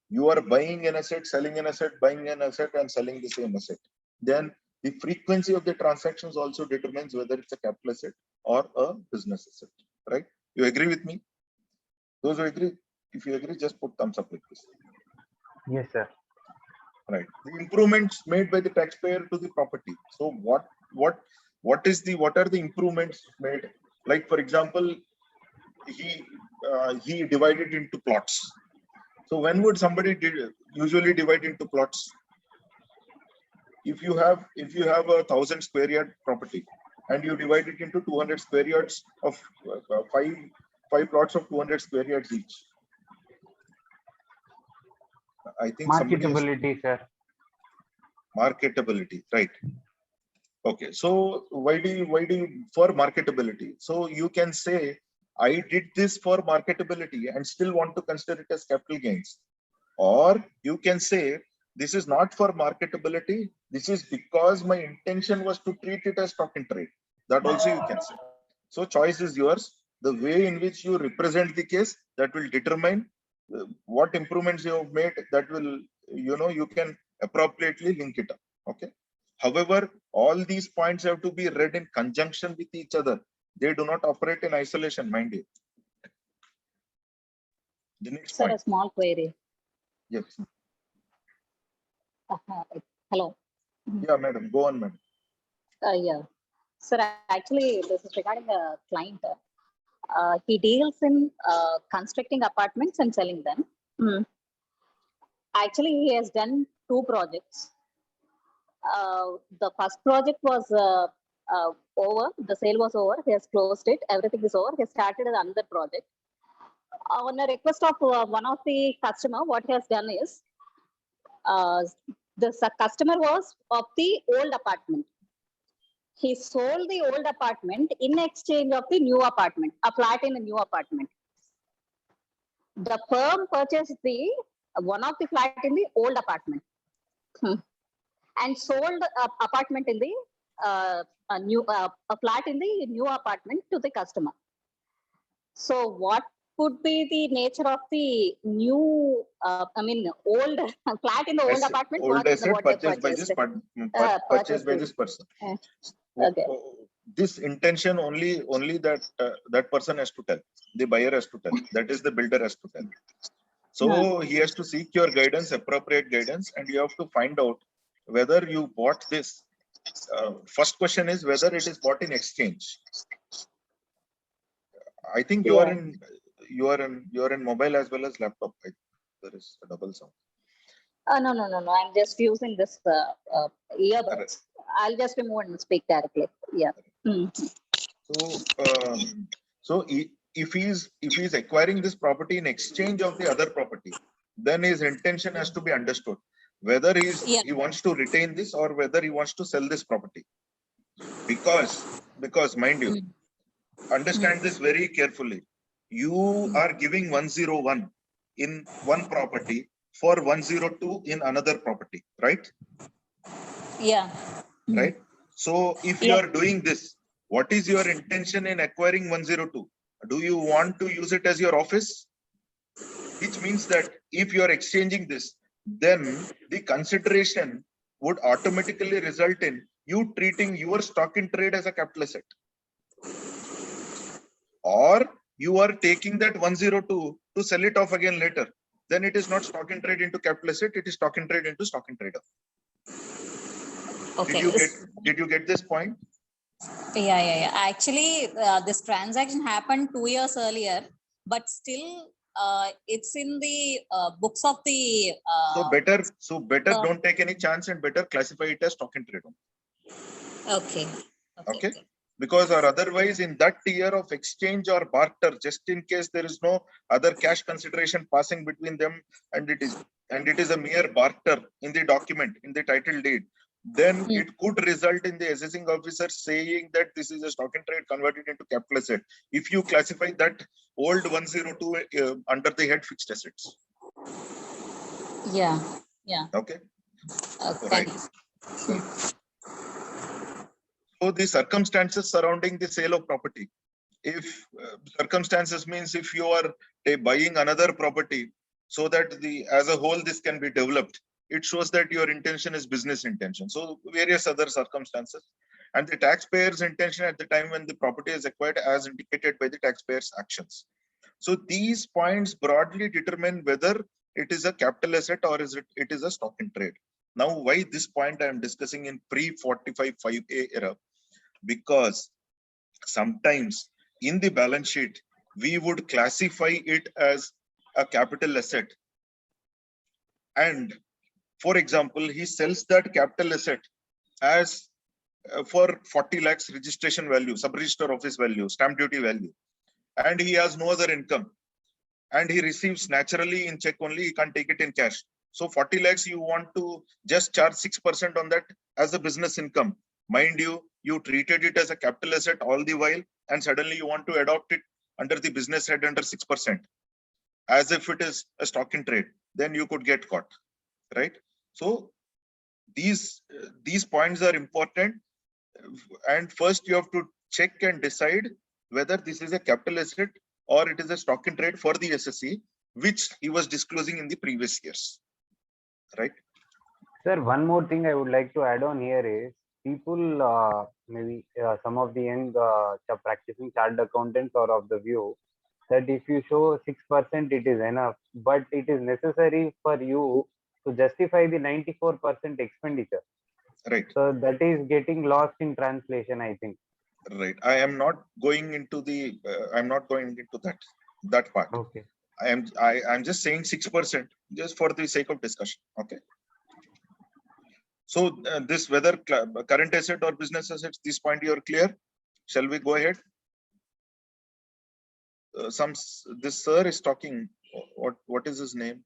You are buying an asset, selling an asset, buying an asset, and selling the same asset. Then the frequency of the transactions also determines whether it's a capital asset or a business asset, right? You agree with me? Those who agree, if you agree, just put thumbs up like this. Yes, sir. Right. The improvements made by the taxpayer to the property. So what are the improvements made? Like, for example, he divided into plots. So when would somebody usually divide into plots? If you have a 1,000 square yard property and you divide it into 200 square yards of five plots of 200 square yards each. I think Marketability, sir. Marketability, right? Okay, so why do you for marketability? So you can say, I did this for marketability and still want to consider it as capital gains. Or you can say, this is not for marketability. This is because my intention was to treat it as stock in trade. That also you can say. So choice is yours. The way in which you represent the case, that will determine what improvements you have made. That will, you can appropriately link it up. Okay. However, all these points have to be read in conjunction with each other. They do not operate in isolation, mind you. The next Sir, point. a small query. Yes. Hello. Yeah, madam. Go on, madam. Yeah. Sir, actually, this is regarding a client. He deals in constructing apartments and selling them. Actually, he has done 2 projects. The first project was over. The sale was over. He has closed it. Everything is over. He started another project. On a request of one of the customer, what he has done is, the customer was of the old apartment. He sold the old apartment in exchange of the new apartment, a flat in a new apartment. The firm purchased one of the flat in the old apartment and sold apartment in the a flat in the new apartment to the customer. So what could be the nature of the new, old flat in the old apartment? Old asset purchased by this person. Okay. This intention only that person has to tell. The buyer has to tell. That is, the builder has to tell. So he has to seek your guidance, appropriate guidance, and you have to find out whether you bought this. First question is whether it is bought in exchange. I think you are in mobile as well as laptop. There is a double sound. No. I'm just using this earbuds. I'll just remove and speak directly. Yeah. So if he's acquiring this property in exchange of the other property, then his intention has to be understood. Whether he wants to retain this or whether he wants to sell this property. Because mind you, understand this very carefully. You are giving 101 in one property for 102 in another property, right? Yeah. Right. So if you are doing this, what is your intention in acquiring 102? Do you want to use it as your office? Which means that if you are exchanging this, then the consideration would automatically result in you treating your stock in trade as a capital asset. Or you are taking that 102 to sell it off again later. Then it is not stock in trade into capital asset, it is stock in trade into stock in trade. Okay. Did you get this point? Yeah. Actually, this transaction happened 2 years earlier, but still, it's in the books of the. So better uh, don't take any chance and better classify it as stock in trade. Okay. Okay. Because or otherwise in that year of exchange or barter, just in case there is no other cash consideration passing between them, and it is a mere barter in the document, in the title deed, then it could result in the assessing officer saying that this is a stock in trade converted into capital asset if you classify that old 102 under the head fixed assets. Yeah. Okay. Right. So the circumstances surrounding the sale of property, if circumstances means if you are buying another property so that as a whole this can be developed, it shows that your intention is business intention. So various other circumstances, and the taxpayer's intention at the time when the property is acquired as indicated by the taxpayer's actions. So these points broadly determine whether it is a capital asset or it is a stock in trade. Now, why this point I am discussing in pre-45(5)(a) era? Because sometimes in the balance sheet, we would classify it as a capital asset. And for example, he sells that capital asset as for 40 lakhs registration value, sub-register office value, stamp duty value, and he has no other income. And he receives naturally in check only, he can't take it in cash. So 40 lakhs, you want to just charge 6% on that as a business income. Mind you, you treated it as a capital asset all the while, and suddenly you want to adopt it under the business head under 6%, as if it is a stock in trade, then you could get caught, right? So these points are important. And first you have to check and decide whether this is a capital asset or it is a stock in trade for the SSE, which he was disclosing in the previous years, right? Sir, one more thing I would like to add on here is people, maybe some of the young practicing chartered accountants are of the view that if you show 6%, it is enough, but it is necessary for you to justify the 94% expenditure. Right. So that is getting lost in translation, I think. Right. I am not going into that part. Okay. I'm just saying 6% just for the sake of discussion. Okay. So this whether current asset or business assets, this point you are clear. Shall we go ahead? This sir is talking. What is his name?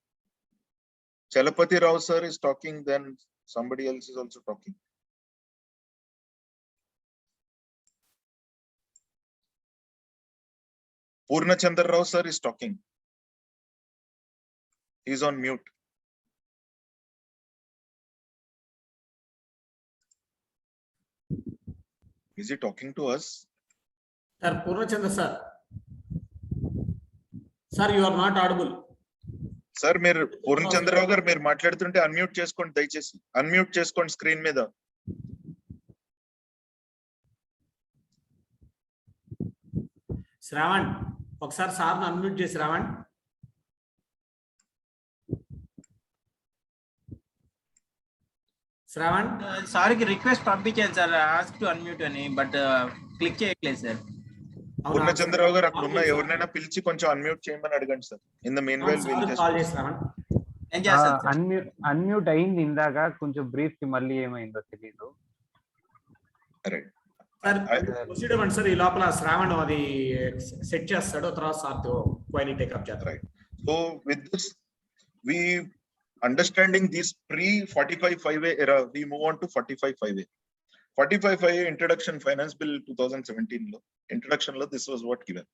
Chalapati Rao sir is talking. Then somebody else is also talking. Purna Chandra Rao sir is talking. He's on mute. Is he talking to us? Sir, Purna Chandra sir. Sir, you are not audible. Sir, మీరు పూర్ణ చంద్రరావు గారు మీరు మాట్లాడుతుంటే unmute చేసుకోండి దయచేసి. Unmute చేసుకోండి screen మీద. శ్రావణ్ ఒకసారి sir unmute చేసి శ్రావణ్. శ్రావణ్ సార్కి రిక్వెస్ట్ పంపించాను సార్, ఆస్క్ టు అన్మ్యూట్ అని, బట్ క్లిక్ చేయట్లేదు సార్. పూర్ణ చంద్రరావు గారు అక్కడ ఉన్న ఎవరినైనా పిలిచి కొంచెం అన్మ్యూట్ చేయమని అడగండి sir. In the mean while call చేసి శ్రావణ్ అన్మ్యూట్ అయింది ఇందాక, కొంచెం బ్రీఫ్ కి మళ్ళీ ఏమైందో తెలియదు. రైట్ సార్ ప్రొసీడ్ అవ్వండి సార్, ఈ లోపల శ్రావణ్ అది సెట్ చేస్తాడు, తర్వాత సార్తో క్వైరీ టేకప్ చేస్తారు. Right. So with this we understanding this pre-45(5)(a) era, we move on to 45(5)(a). 45(5)(a) introduction finance bill 2017 lo introduction lo this was what given.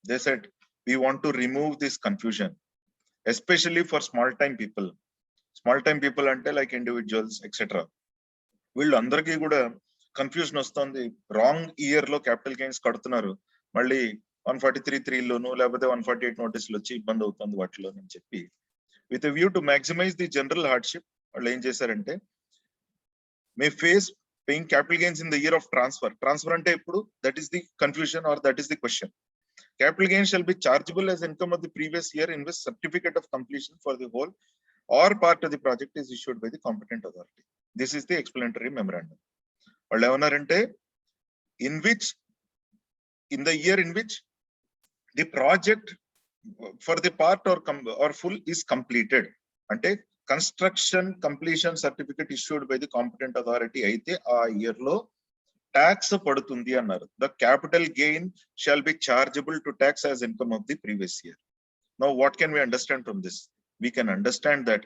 They said we want to remove this confusion, especially for small time people ante like individuals etc. వీళ్ళందరికీ కూడా confusion వస్తుంది. Wrong year లో capital gains కడుతున్నారు, మళ్ళీ 143(3) లోను లేకపోతే 148 నోటీసులు వచ్చి ఇబ్బంది అవుతుంది వాటిలో అని చెప్పి, with a view to maximize the general hardship వాళ్ళు ఏం చేశారంటే, may face paying capital gains in the year of transfer. Transfer అంటే ఇప్పుడు that is the confusion or that is the question. Capital gains shall be chargeable as income of the previous year in which certificate of completion for the whole or part of the project is issued by the competent authority. This is the explanatory memorandum. In which, in the year in which the project for the part or full is completed, ante construction completion certificate issued by the competent authority aithe aa year lo tax padutundi annaru. The capital gain shall be chargeable to tax as income of the previous year. Now what can we understand from this? We can understand that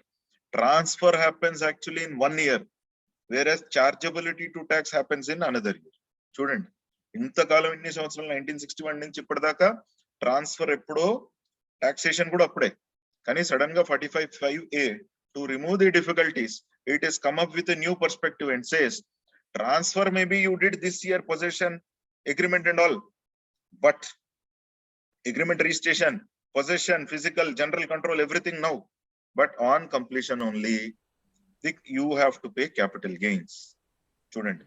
transfer happens actually in 1 year, whereas chargeability to tax happens in another year. చూడండి, ఇంతకాలం ఇన్ని సంవత్సరాలు 1961 నుంచి ఇప్పటిదాకా transfer ఎప్పుడో, taxation కూడా అప్పుడే. కానీ సడన్ గా 45(5)(a to remove the difficulties, it has come up with a new perspective and says transfer maybe you did this year possession agreement and all, but agreement registration, possession, physical, general control, everything now, but on completion only you have to pay capital gains. Student,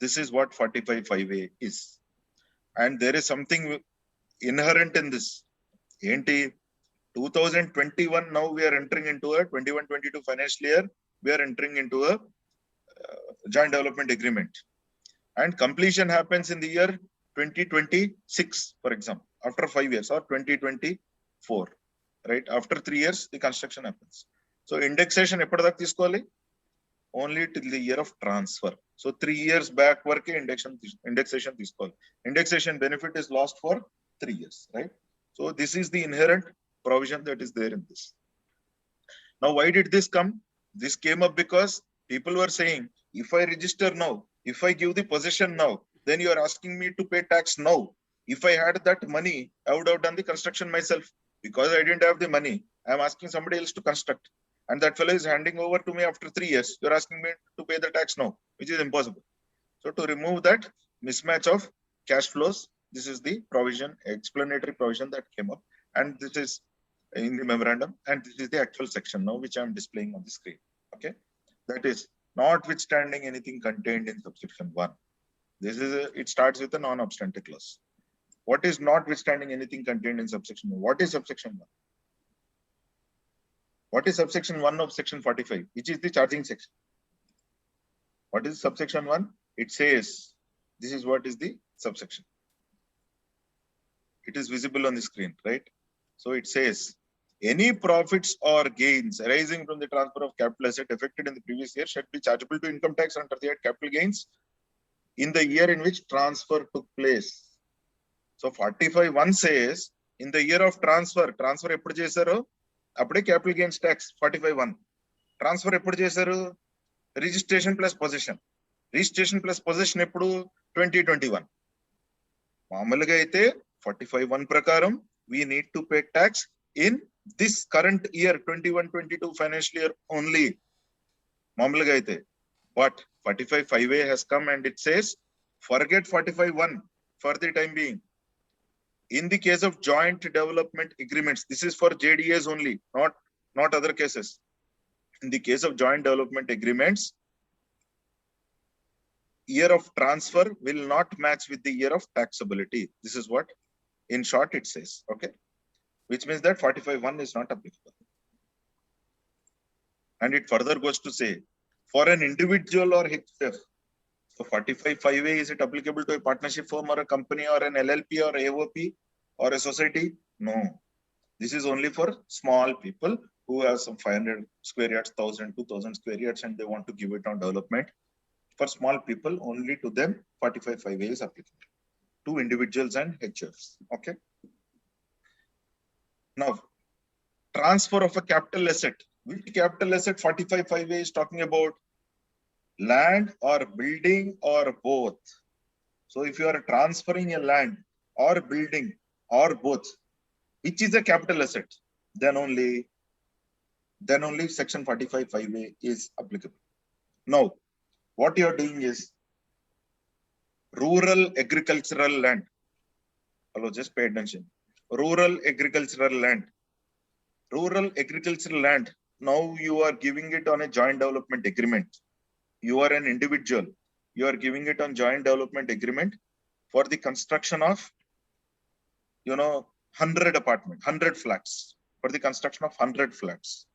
this is what 45(5)(a) is, and there is something inherent in this. Enti 2021, now we are entering into a 21-22 financial year, we are entering into a joint development agreement, and completion happens in the year 2026, for example, after 5 years, or 2024, right? After 3 years the construction happens. So indexation eppadaka తీసుకోవాలి? Only till the year of transfer. So 3 years back work indexation తీసుకోవాలి. Indexation benefit is lost for 3 years, right? So this is the inherent provision that is there in this. Now why did this come? This came up because people were saying, if I register now, if I give the possession now, then you are asking me to pay tax now. If I had that money, I would have done the construction myself. Because I didn't have the money, I am asking somebody else to construct, and that fellow is handing over to me after 3 years. You are asking me to pay the tax now, which is impossible. So to remove that mismatch of cash flows, this is the provision, explanatory provision that came up, and this is in the memorandum, and this is the actual section now which I am displaying on the screen. Okay, that is notwithstanding anything contained in subsection 1. This is it starts with a non-obstante clause. What is notwithstanding anything contained in subsection 1? What is subsection 1? What is subsection 1 of section 45, which is the charging section? What is subsection 1? It says, this is what is the subsection. It is visible on the screen, right? So it says, any profits or gains arising from the transfer of capital asset effected in the previous year shall be chargeable to income tax under the capital gains in the year in which transfer took place. So 45(1) says, in the year of transfer eppudu chesaro appude capital gains tax 45(1). Transfer eppudu chesaru? Registration plus possession. Registration plus possession eppudu? 2021. మామూలుగా అయితే 45(1) ప్రకారం we need to pay tax in this current year 21-22 financial year only. మామూలుగా అయితే, but 45(5)(a) has come and it says forget 45(1) for the time being. In the case of joint development agreements, this is for JDAs only, not other cases. In the case of joint development agreements, year of transfer will not match with the year of taxability. This is what in short it says, okay? Which means that 45(1) is not applicable. And it further goes to say, for an individual or HF, so 45(5)(a), is it applicable to a partnership firm or a company or an LLP or AOP or a society? No. This is only for small people who have some 500 square yards, 1000, 2000 square yards, and they want to give it on development. For small people, only to them 45(5)(a) is applicable. To individuals and HFs. Okay. Now, transfer of a capital asset. Which capital asset 45(5)(a) is talking about? Land or building or both. So if you are transferring a land or building or both, which is a capital asset, then only section 45(5)(a) is applicable. Now, what you are doing is rural agricultural land. Hello, just pay attention. Rural agricultural land. Rural agricultural land. Now you are giving it on a joint development agreement. You are an individual. You are giving it on joint development agreement for the construction of 100 apartment, 100 flats, for the construction of 100 flats.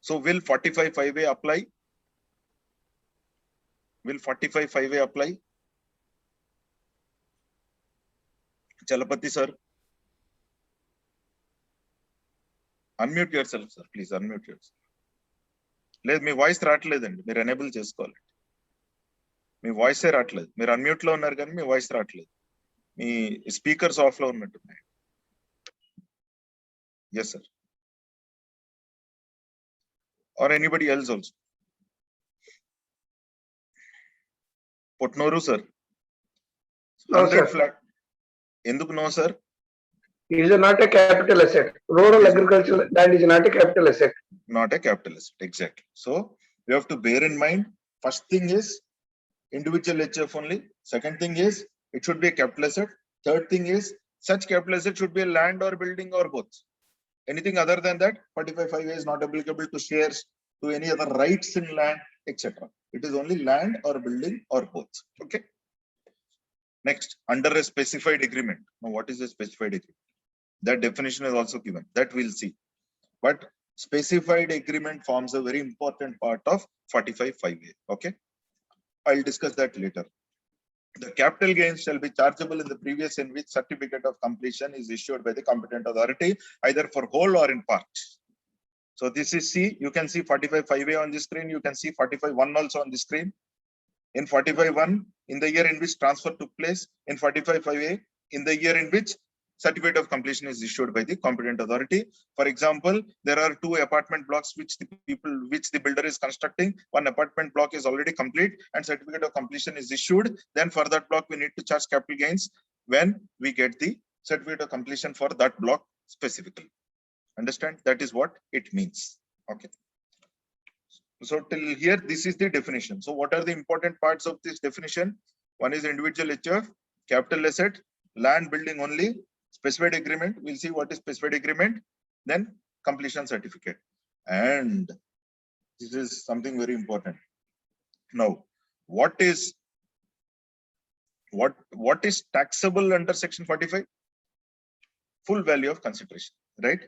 So will 45(5)(a) apply? Will 45(5)(a) apply? Chalapati sir. Unmute yourself, sir. Please unmute yourself. లేదు మీ voice రావట్లేదండి, మీరు enable చేసుకోవాలి. మీ వాయిసే రావట్లేదు, మీరు unmute లో ఉన్నారు కానీ మీ voice రావట్లేదు, మీ స్పీకర్స్ ఆఫ్ లో ఉన్నట్టున్నాయి. Yes sir, are anybody else also. Potnuru sir, 100 flat. ఎందుకు no sir? It is not a capital asset. Rural agricultural land is not a capital asset. Not a capital asset, exactly. So you have to bear in mind, first thing is individual HF only. Second thing is it should be a capital asset. Third thing is such capital asset should be a land or building or both. Anything other than that, 45(5)(a) is not applicable to shares, to any other rights in land, etc. It is only land or building or both. Okay. Next, under a specified agreement. Now, what is a specified agreement? That definition is also given. That we'll see. But specified agreement forms a very important part of 45(5)(a). Okay. I'll discuss that later. The capital gains shall be chargeable in the previous in which certificate of completion is issued by the competent authority, either for whole or in part. So this is C. You can see 45(5)(a) on the screen. You can see 45(1) also on the screen. In 45(1), in the year in which transfer took place. In 45(5)(a), in the year in which certificate of completion is issued by the competent authority. For example, there are 2 apartment blocks which the builder is constructing. One apartment block is already complete and certificate of completion is issued. Then for that block, we need to charge capital gains when we get the certificate of completion for that block specifically. Understand? That is what it means. Okay. So till here, this is the definition. So what are the important parts of this definition? One is individual HF, capital asset, land building only, specified agreement. We'll see what is specified agreement, then completion certificate. And this is something very important. Now, what is taxable under section 45? Full value of consideration, right?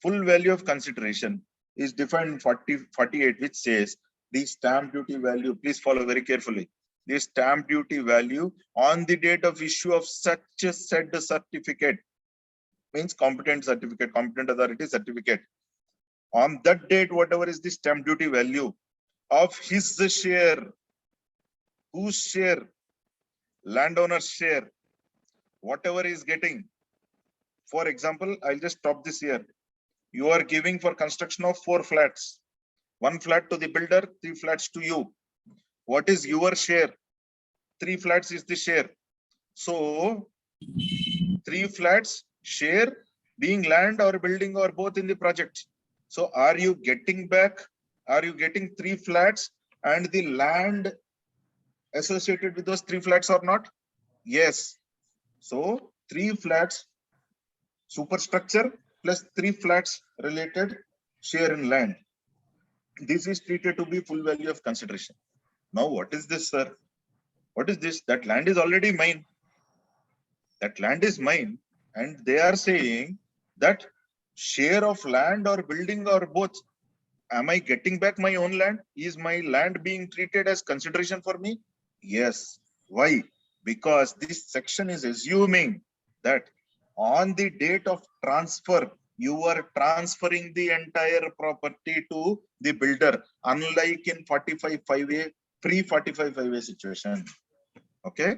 Full value of consideration is defined in 48, which says the stamp duty value, please follow very carefully. The stamp duty value on the date of issue of such a said certificate, means competent certificate, competent authority certificate. On that date, whatever is the stamp duty value of his share, whose share, landowner's share, whatever is getting. For example, I'll just stop this here. You are giving for construction of 4 flats, 1 flat to the builder, 3 flats to you. What is your share? 3 flats is the share. So 3 flats share being land or building or both in the project. So are you getting back? Are you getting 3 flats and the land associated with those 3 flats or not? Yes. So 3 flats superstructure plus 3 flats related share in land. This is treated to be full value of consideration. Now, what is this, sir? What is this? That land is already mine. That land is mine. And they are saying that share of land or building or both. Am I getting back my own land? Is my land being treated as consideration for me? Yes. Why? Because this section is assuming that on the date of transfer, you are transferring the entire property to the builder, unlike in 45(5)(a), pre-45(5)(a) situation. Okay.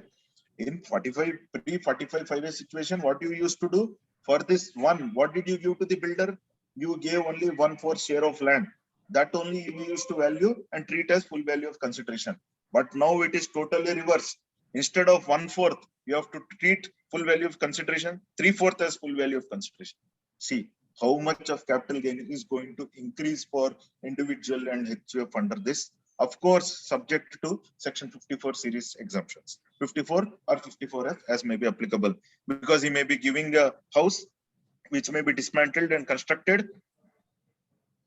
In pre-45(5)(a) situation, what you used to do for this one, what did you give to the builder? You gave only 1/4 share of land. That only you used to value and treat as full value of consideration. But now it is totally reverse. Instead of 1/4, you have to treat full value of consideration 3/4 as full value of consideration. See how much of capital gain is going to increase for individual and HUF under this. Of course, subject to section 54 series exemptions. 54 or 54F as may be applicable, because he may be giving a house which may be dismantled and constructed,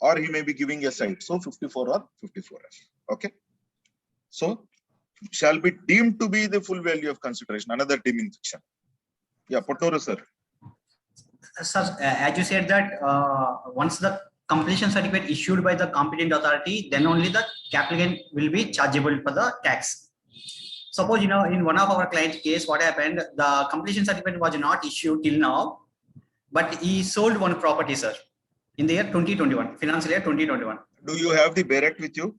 or he may be giving a site. So 54 or 54F. Okay. So shall be deemed to be the full value of consideration, another deeming section. Yeah, Putnuru sir. Sir, as you said that once the completion certificate issued by the competent authority, then only the applicant will be chargeable for the tax. Suppose, you know, in one of our client case, what happened, the completion certificate was not issued till now, but he sold one property, sir, in the year 2021, financial year 2021. Do you have the Bare Act with you?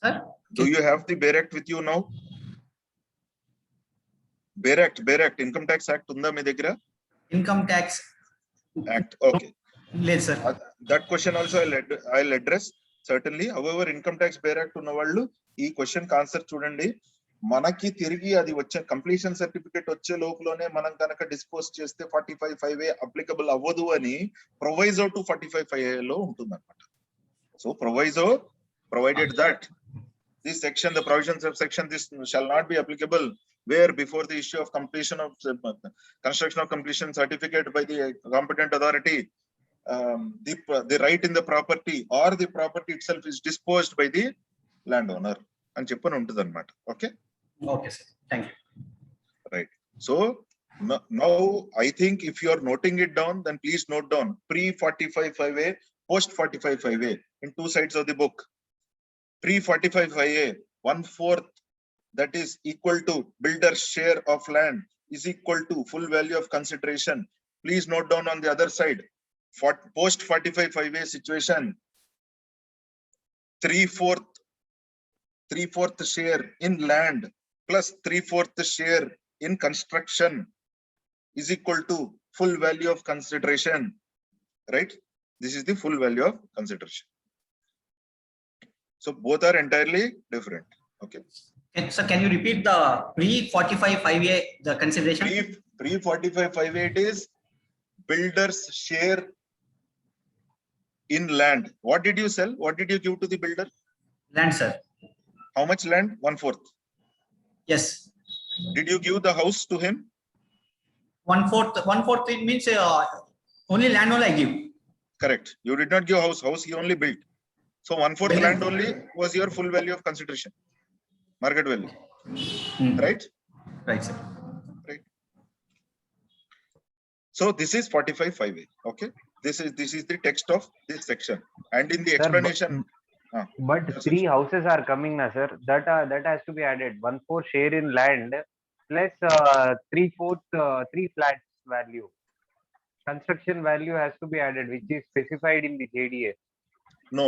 Sir? Do you have the Bare Act with you now? Bare Act, Income Tax Act unda mi daggara? Income tax Act, okay. లేదు, sir. That question also I'll address certainly. However, Income Tax Bare Act ఉన్న వాళ్ళు ఈ question answer చూడండి. మనకి తిరిగి అది వచ్చే completion certificate వచ్చే లోపలనే మనం కనుక డిస్పోజ్ చేస్తే 45(5)A అప్లికబుల్ అవ్వదు అని ప్రొవైజో టు 45(5)A లో ఉంటుంది అనమాట. So proviso provided that this section, the provisions of section, this shall not be applicable where before the issue of completion of construction of completion certificate by the competent authority, the right in the property or the property itself is disposed by the landowner and cheppani untadi anamata. Okay. Okay, sir. Thank you. Right. So now I think if you are noting it down, then please note down pre 45(5)A, post 45(5)A in two sides of the book. Pre 45(5)A, 1/4 that is equal to builder's share of land is equal to full value of consideration. Please note down on the other side, for post 45(5)A situation, 3/4 share in land plus 3/4 share in construction is equal to full value of consideration, right? This is the full value of consideration. So both are entirely different. Okay. So can you repeat the pre 45(5)A, the consideration? Pre 45(5)A, it is builder's share in land. What did you sell? What did you give to the builder? Land, sir. How much land? 1/4. Yes. Did you give the house to him? 1/4 it means only land only I give. Correct. You did not give house. House he only built. So 1/4 land only was your full value of consideration, market value. Right? Right, sir. Right. So this is 45(5)A. Okay. This is the text of this section. And in the explanation. But three houses are coming now, sir. That has to be added. 1/4 share in land plus 3/4 3 flats value. Construction value has to be added, which is specified in the JDA. No,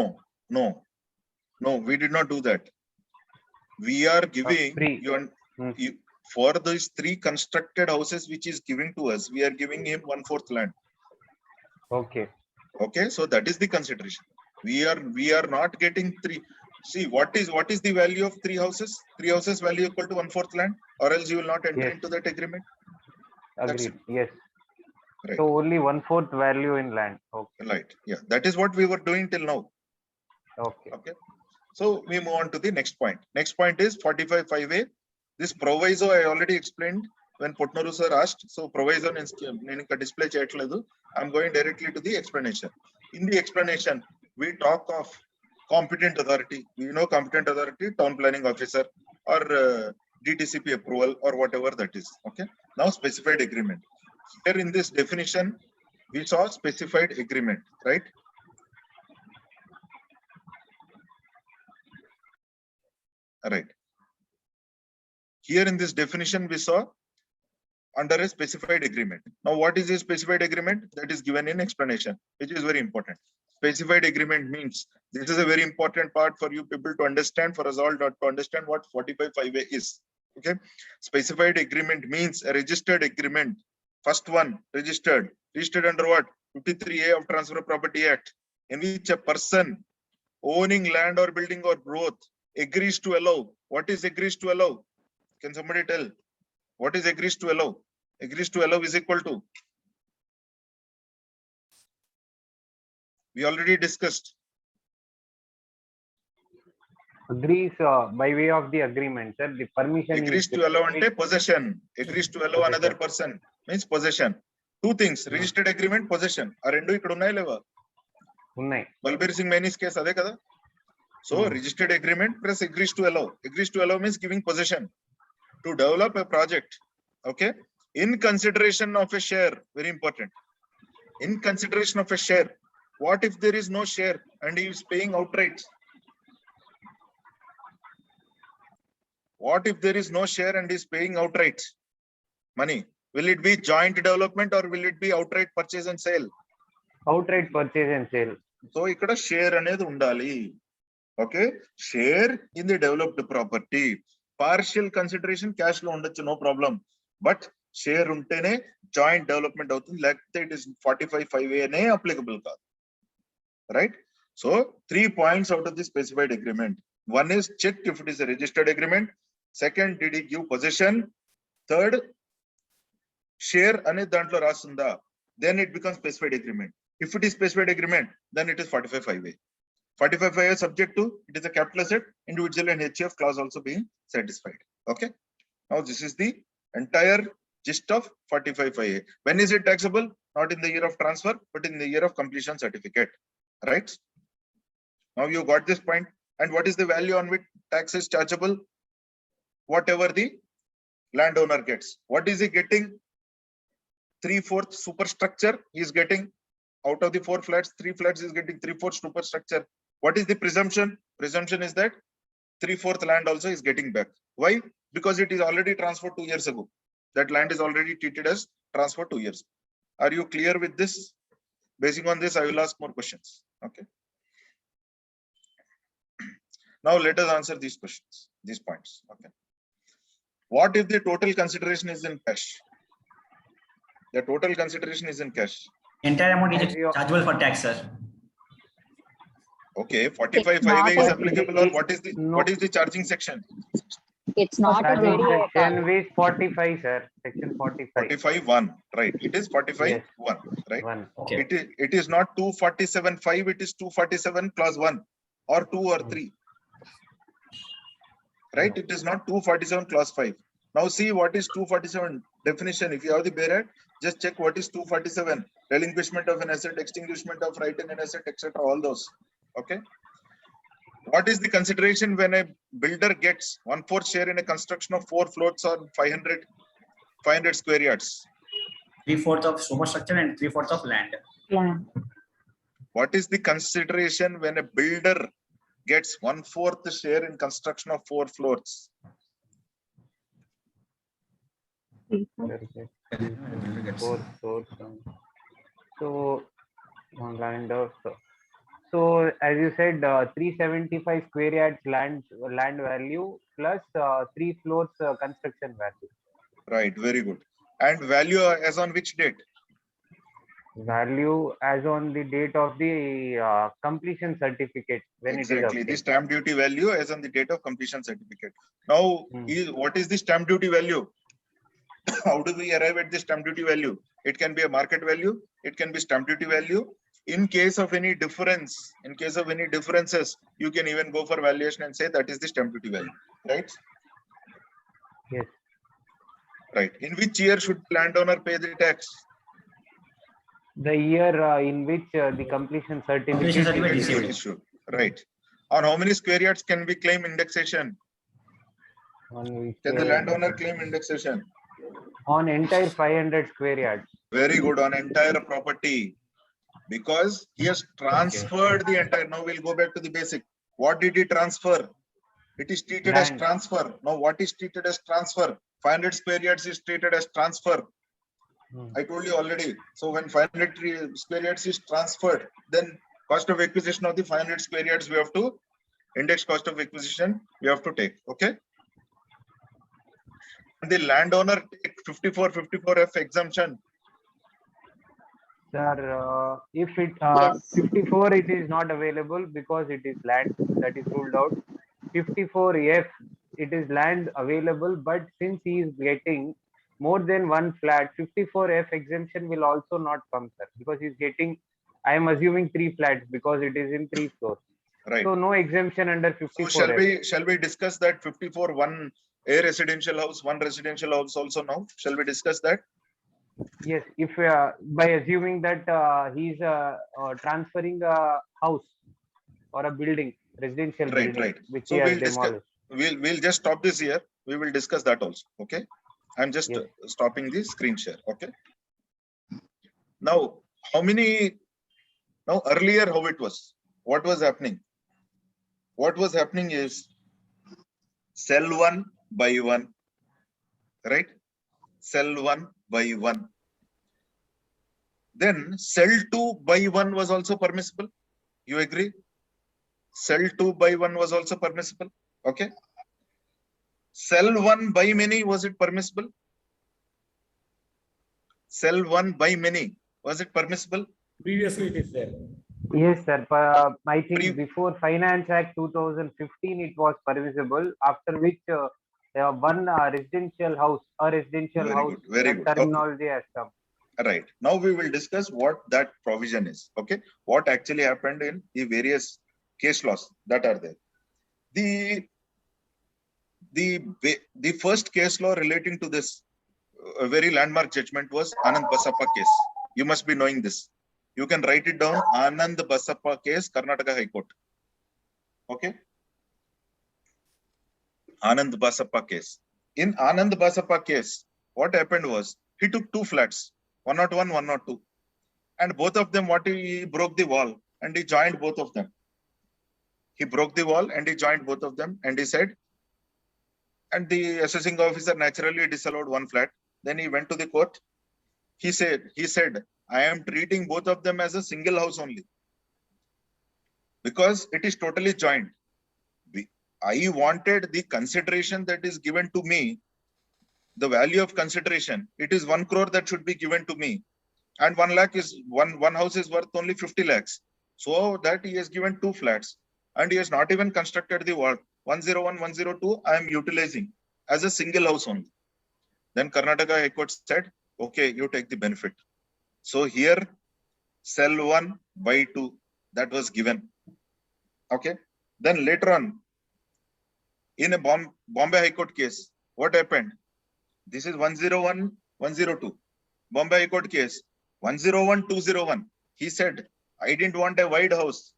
we did not do that. We are giving you for those 3 constructed houses which is giving to us, we are giving him 1/4 land. Okay. Okay, so that is the consideration. We are not getting 3. See, what is the value of 3 houses? 3 houses value equal to 1/4 land, or else you will not enter into that agreement. Agreed. Yes. Right. So only 1/4 value in land. Okay. Right. Yeah, that is what we were doing till now. Okay. Okay. So we move on to the next point. Next point is 45(5)A. This proviso I already explained when Putnuru sir asked. So proviso nenu display cheyatledu. I'm going directly to the explanation. In the explanation, we talk of competent authority. You know competent authority, town planning officer or DTCP approval or whatever that is. Okay. Now specified agreement. Here in this definition, we saw specified agreement, right? Right. Here in this definition, we saw under a specified agreement. Now, what is a specified agreement? That is given in explanation, which is very important. Specified agreement means, this is a very important part for you people to understand, for us all to understand what 45(5)A is. Okay. Specified agreement means a registered agreement. First one, registered under what? 53(A) of Transfer of Property Act, in which a person owning land or building or both agrees to allow. What is agrees to allow? Can somebody tell? What is agrees to allow? Agrees to allow is equal to. We already discussed. Agrees by way of the agreement, sir. The permission agrees to allow ante possession. Agrees to allow another person means possession. Two things: registered agreement, possession. Are rendu ikkada unnaya leva? Unnai. Balbir Singh Maini's case ade kada. So registered agreement plus agrees to allow. Agrees to allow means giving possession to develop a project. Okay. In consideration of a share, very important. In consideration of a share, what if there is no share and he is paying outright? What if there is no share and is paying outright money? Will it be joint development or will it be outright purchase and sale? Outright purchase and sale. So ikkada share anedi undali. Okay, share in the developed property. Partial consideration cash lo undachu, no problem. But share untene joint development avutundi, lekapothe it is 45(5)(a) ne applicable kaadu. Right? So 3 points out of the specified agreement. One is checked if it is a registered agreement. Second, did he give possession? Third, share anedi dantlo rasunda, then it becomes specified agreement. If it is specified agreement, then it is 45(5)(a). 45(5)(a) subject to it is a capital asset, individual and HF clause also being satisfied. Okay. Now this is the entire gist of 45(5)(a). When is it taxable? Not in the year of transfer, but in the year of completion certificate. Right? Now you got this point. And what is the value on which tax is chargeable? Whatever the landowner gets. What is he getting? 3/4 superstructure he is getting. Out of the 4 flats, 3 flats is getting 3/4 superstructure. What is the presumption? Presumption is that 3/4 land also is getting back. Why? Because it is already transferred 2 years ago. That land is already treated as transferred 2 years. Are you clear with this? Basing on this, I will ask more questions. Okay. Now let us answer these questions, these points. Okay. What if the total consideration is in cash? The total consideration is in cash. Entire amount is chargeable for tax, sir. Okay, 45(5)(a) is applicable, or what is the charging section? It's not a Charging very section is 45, sir. Section 45. 45(1), right? It is 45(1), right? One. Okay. It is not 247(5), it is 247 clause 1 or 2 or 3. Right? It is not 247 clause 5. Now see what is 247 definition. If you have the Berat, just check what is 247. Relinquishment of an asset, extinguishment of right in an asset, etc. All those. Okay. What is the consideration when a builder gets 1/4 share in a construction of 4 floors or 500 square yards? 3/4 of superstructure and 3/4 of land. What is the consideration when a builder gets 1/4 share in construction of 4 floors? So on land of, so as you said, 375 square yards land value plus 3 floors construction value. Right, very good. And value as on which date? Value as on the date of the completion certificate, when Exactly, it is the obtained. stamp duty value as on the date of completion certificate. Now, what is the stamp duty value? How do we arrive at the stamp duty value? It can be a market value, it can be stamp duty value. In case of any difference, in case of any differences, you can even go for valuation and say that is the stamp duty value, right? Yes. Right. In which year should landowner pay the tax? The year in which the completion certificate certificate is issued. Issued. Right. On how many square yards can we claim indexation? on which, Can the landowner claim indexation? on entire 500 square yards. Very good, on entire property. Because he has transferred the entire. Now we'll go back to the basic. What did he transfer? It is treated as Land. transfer. Now what is treated as transfer? 500 square yards is treated as transfer. I told you already. So when 500 square yards is transferred, then cost of acquisition of the 500 square yards we have to index cost of acquisition we have to take. Okay. And the landowner take 54F exemption. Sir, if it Yes. 54 it is not available because it is land, that is ruled out. 54F it is land available, but since he is getting more than one flat, 54F exemption will also not come, sir, because he's getting, I am assuming 3 flats because it is in 3 floors. Right. So no exemption under 54F. So shall we discuss that 54 one a residential house, one residential house also now? Shall we discuss that? Yes, if by assuming that he's transferring a house or a building, residential Right, building, right. which So he has we'll discuss. demolished. We'll just stop this here. We will discuss that also. Okay. I'm just Yes. stopping the screen share. Okay. Now, now earlier how it was? What was happening? What was happening is sell one, buy one, right? Sell one, buy one. Then sell two, buy one was also permissible. You agree? Sell two, buy one was also permissible. Okay. Sell one, buy many, was it permissible? Sell one, buy many, was it permissible? Previously, it is there. Yes, sir. I Pre- think before Finance Act 2015, it was permissible. After which one residential house, a residential Very house, good, very good. Okay. terminology has come. Right. Now we will discuss what that provision is. Okay. What actually happened in the various case laws that are there. The first case law relating to this very landmark judgment was Anand Basappa case. You must be knowing this. You can write it down. Anand Basappa case, Karnataka High Court. Okay. Anand Basappa case. In Anand Basappa case, what happened was he took two flats, 101, 102, and both of them, he broke the wall and he joined both of them. He broke the wall and he joined both of them, and he said, and the assessing officer naturally disallowed one flat. Then he went to the court. He said, I am treating both of them as a single house only because it is totally joined. I wanted the consideration that is given to me, the value of consideration. It is 1 crore that should be given to me, and 1 lakh is one house is worth only 50 lakhs. So that he has given two flats and he has not even constructed the wall. 101, 102, I am utilizing as a single house only. Then Karnataka High Court said, okay, you take the benefit. So here, sell one, buy two, that was given. Okay. Then later on, in a Bombay High Court case, what happened? This is 101, 102. Bombay High Court case, 101, 201. He said, I didn't want a wide house.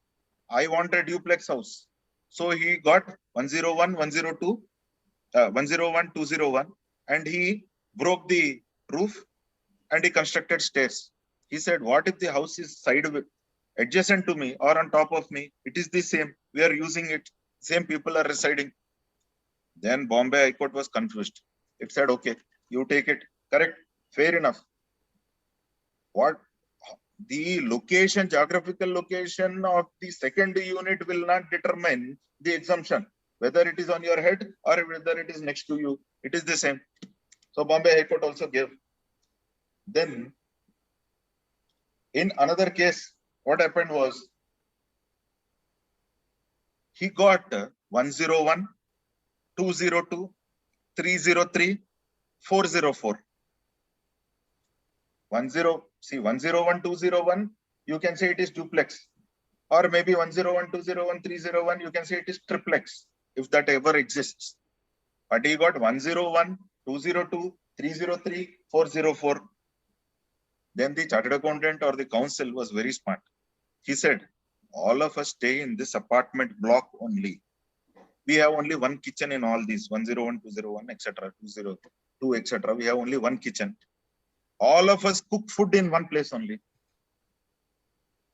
I want a duplex house. So he got 101, 102, 101, 201, and he broke the roof and he constructed stairs. He said, what if the house is sideways, adjacent to me or on top of me? It is the same. We are using it. Same people are residing. Then Bombay High Court was confused. It said, okay, you take it. Correct. Fair enough. What? The location, geographical location of the second unit will not determine the exemption. Whether it is on your head or whether it is next to you, it is the same. So Bombay High Court also gave. Then in another case, what happened was he got 101, 202, 303, 404. 101, 201, you can say it is duplex. Or maybe 101, 201, 301, you can say it is triplex, if that ever exists. But he got 101, 202, 303, 404. Then the chartered accountant or the council was very smart. He said, all of us stay in this apartment block only. We have only one kitchen in all these 101, 201, etc., 202, etc. We have only one kitchen. All of us cook food in one place only.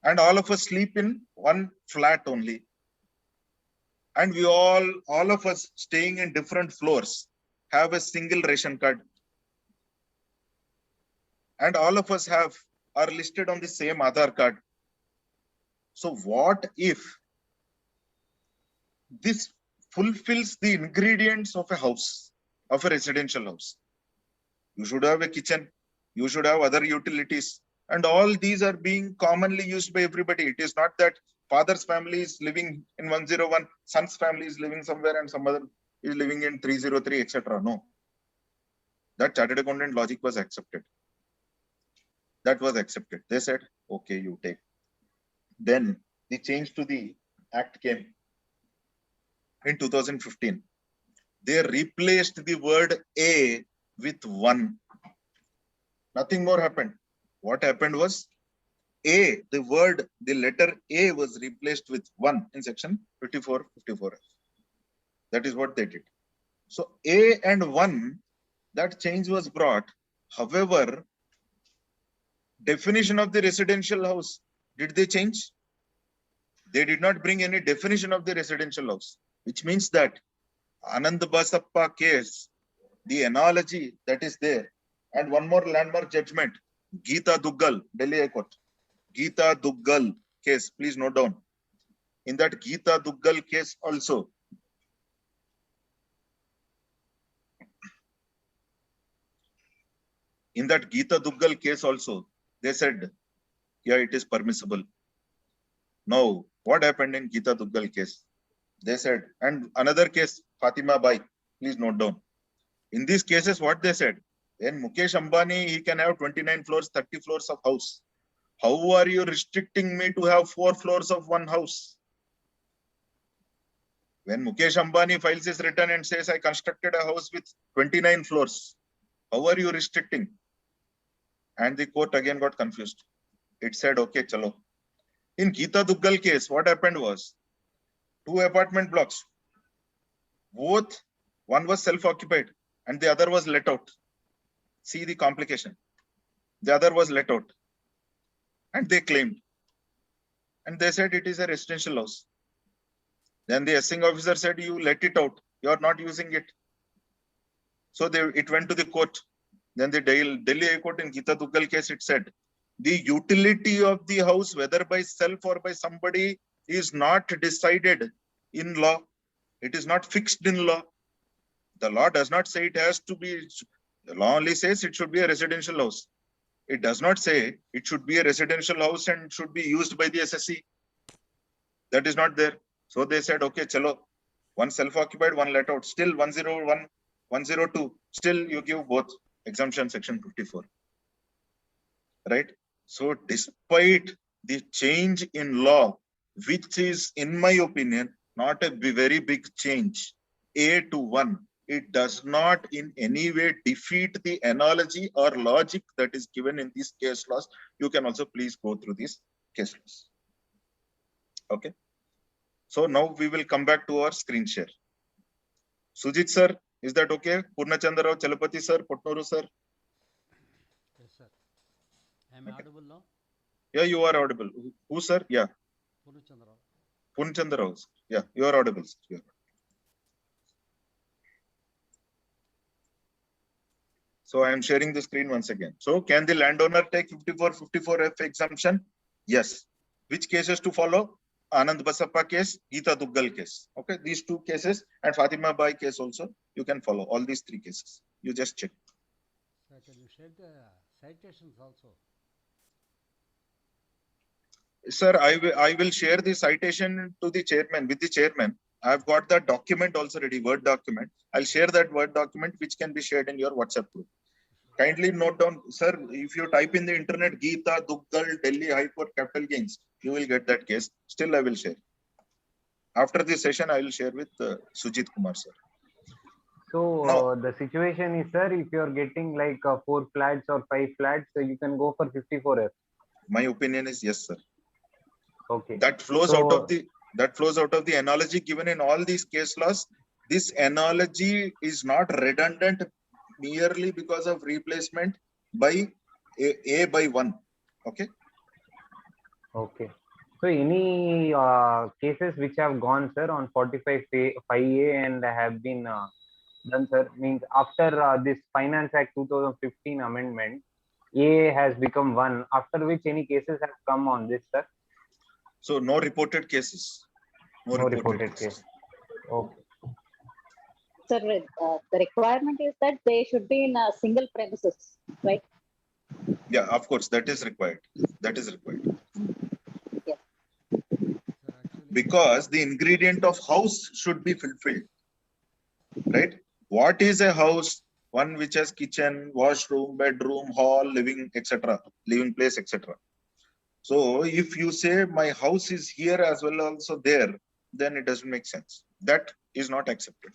And all of us sleep in one flat only. And we all of us staying in different floors have a single ration card. And all of us are listed on the same Aadhaar card. So what if this fulfills the ingredients of a house, of a residential house? You should have a kitchen. You should have other utilities. And all these are being commonly used by everybody. It is not that father's family is living in 101, son's family is living somewhere and some other is living in 303, etc. No. That chartered accountant logic was accepted. That was accepted. They said, okay, you take. Then the change to the act came in 2015. They replaced the word A with 1. Nothing more happened. What happened was A, the letter A was replaced with 1 in section 54. That is what they did. So A and 1 that change was brought. However, definition of the residential house, did they change? They did not bring any definition of the residential house, which means that Anand Basappa case, the analogy that is there, and one more landmark judgment, Geeta Duggal, Delhi High Court. Geeta Duggal case, please note down. In that Geeta Duggal case also, they said, yeah, it is permissible. Now, what happened in Geeta Duggal case? They said, and another case, Fatima Bai, please note down. In these cases, what they said, when Mukesh Ambani, he can have 29 floors, 30 floors of house. How are you restricting me to have 4 floors of one house? When Mukesh Ambani files his return and says, I constructed a house with 29 floors, how are you restricting? And the court again got confused. It said, okay, chalo. In Geeta Duggal case, what happened was 2 apartment blocks. Both, one was self-occupied and the other was let out. See the complication. The other was let out. And they claimed. And they said it is a residential house. Then the assessing officer said, you let it out. You are not using it. So it went to the court. Then the Delhi High Court in Geeta Duggal case, it said, the utility of the house, whether by self or by somebody, is not decided in law. It is not fixed in law. The law does not say it has to be, the law only says it should be a residential house. It does not say it should be a residential house and should be used by the SSC. That is not there. So they said, okay, chalo, one self-occupied, one let out. Still 101, 102. Still you give both exemption section 54. Right? So despite the change in law, which is, in my opinion, not a very big change, A to 1, it does not in any way defeat the analogy or logic that is given in these case laws. You can also please go through these case laws. Okay. So now we will come back to our screen share. Sujit sir, is that okay? Purnachandra Rao, Chalapati sir, Potnoru sir. Yes, sir. Am I audible now? Yeah, you are audible. Who sir? Yeah. Purnachandra Rao. Purnachandra Rao. Yeah, you are audible. Sir. So I am sharing the screen once again. So can the landowner take 5454F exemption? Yes. Which cases to follow? Anand Basappa case, Geeta Duggal case. Okay, these 2 cases and Fatima Bai case also. You can follow all these 3 cases. You just check. Sir, can you share the citations also? Sir, I will share the citation to the chairman, with the chairman. I've got that document also ready, Word document. I'll share that Word document which can be shared in your WhatsApp group. Kindly note down, sir, if you type in the internet, Geeta Duggal, Delhi High Court capital gains, you will get that case. Still, I will share. After this session, I will share with Sujit Kumar, sir. So the situation is, sir, if you are getting like 4 flats or 5 flats, so you can go for 54F. My opinion is yes, sir. Okay. That flows out of the analogy given in all these case laws. This analogy is not redundant merely because of replacement by A by 1. Okay. Okay. So any cases which have gone, sir, on 45(5)(a) and have been done, sir, means after this Finance Act 2015 amendment, A has become 1, after which any cases have come on this, sir? So no reported cases. No reported cases. Okay. Sir, the requirement is that they should be in a single premises, right? Yeah, of course, that is required. That is required. Yes. Because the ingredient of house should be fulfilled. Right? What is a house? One which has kitchen, washroom, bedroom, hall, living, etc. Living place, etc. So if you say my house is here as well also there, then it doesn't make sense. That is not accepted.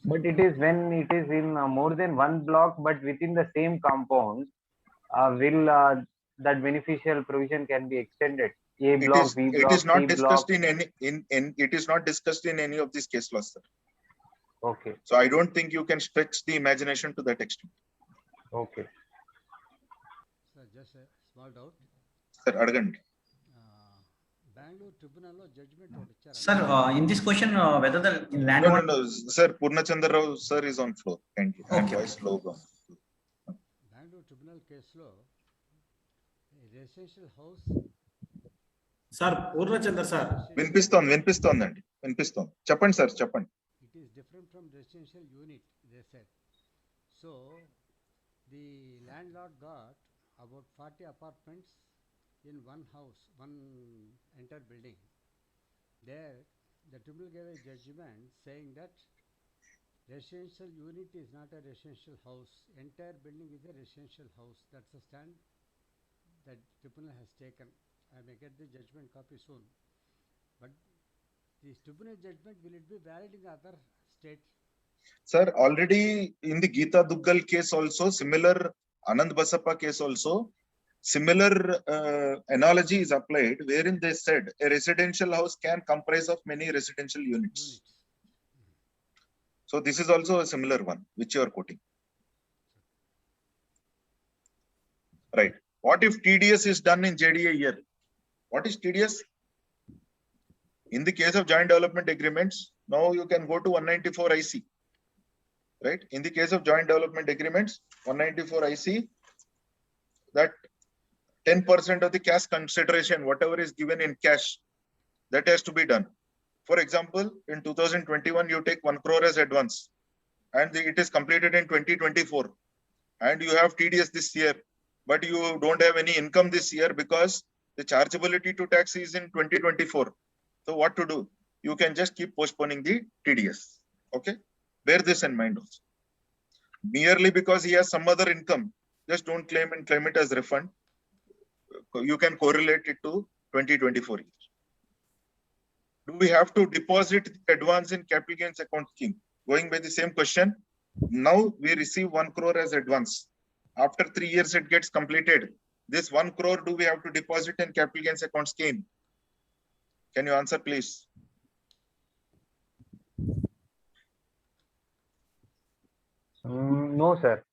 But it is when it is in more than one block, but within the same compound, will that beneficial provision can be extended? A block, B block, it is not C discussed block. in any it is not discussed in any of these case laws, sir. Okay. So I don't think you can stretch the imagination to that extent. Okay. Sir, just a small doubt. Sir, adagandi. Bangalore Tribunal lo judgment ఒకటి ఇచ్చారు. Sir, in this question, whether the land. No. Sir, Purnachandra Rao, sir, is on floor. Thank you. And voice low. Bangalore Tribunal కేసులో residential house sir Purnachandra sir వినిపిస్తోందండి. చెప్పండి sir, చెప్పండి. it is different from residential unit, they said. So the landlord got about 40 apartments in one house, one entire building. There the tribunal gave a judgment saying that residential unit is not a residential house, entire building is a residential house. That's the stand that tribunal has taken. I may get the judgment copy soon, but this tribunal judgment, will it be valid in the other states? Sir, already in the Geeta Duggal case also, similar Anand Basappa case also, similar analogy is applied, wherein they said a residential house can comprise of many residential units. So this is also a similar one which you are quoting. Right. What if TDS is done in JDA year? What is TDS? In the case of joint development agreements, now you can go to 194 IC. Right? In the case of joint development agreements, 194 IC, that 10% of the cash consideration, whatever is given in cash, that has to be done. For example, in 2021, you take 1 crore as advance and it is completed in 2024 and you have TDS this year, but you don't have any income this year because the chargeability to tax is in 2024. So what to do? You can just keep postponing the TDS. Okay. Bear this in mind also. Merely because he has some other income, just don't claim it as refund. You can correlate it to 2024 years. Do we have to deposit the advance in capital gains account scheme? Going by the same question, now we receive 1 crore as advance. After 3 years it gets completed. This 1 crore, do we have to deposit in capital gains account scheme? Can you answer, please? No, sir.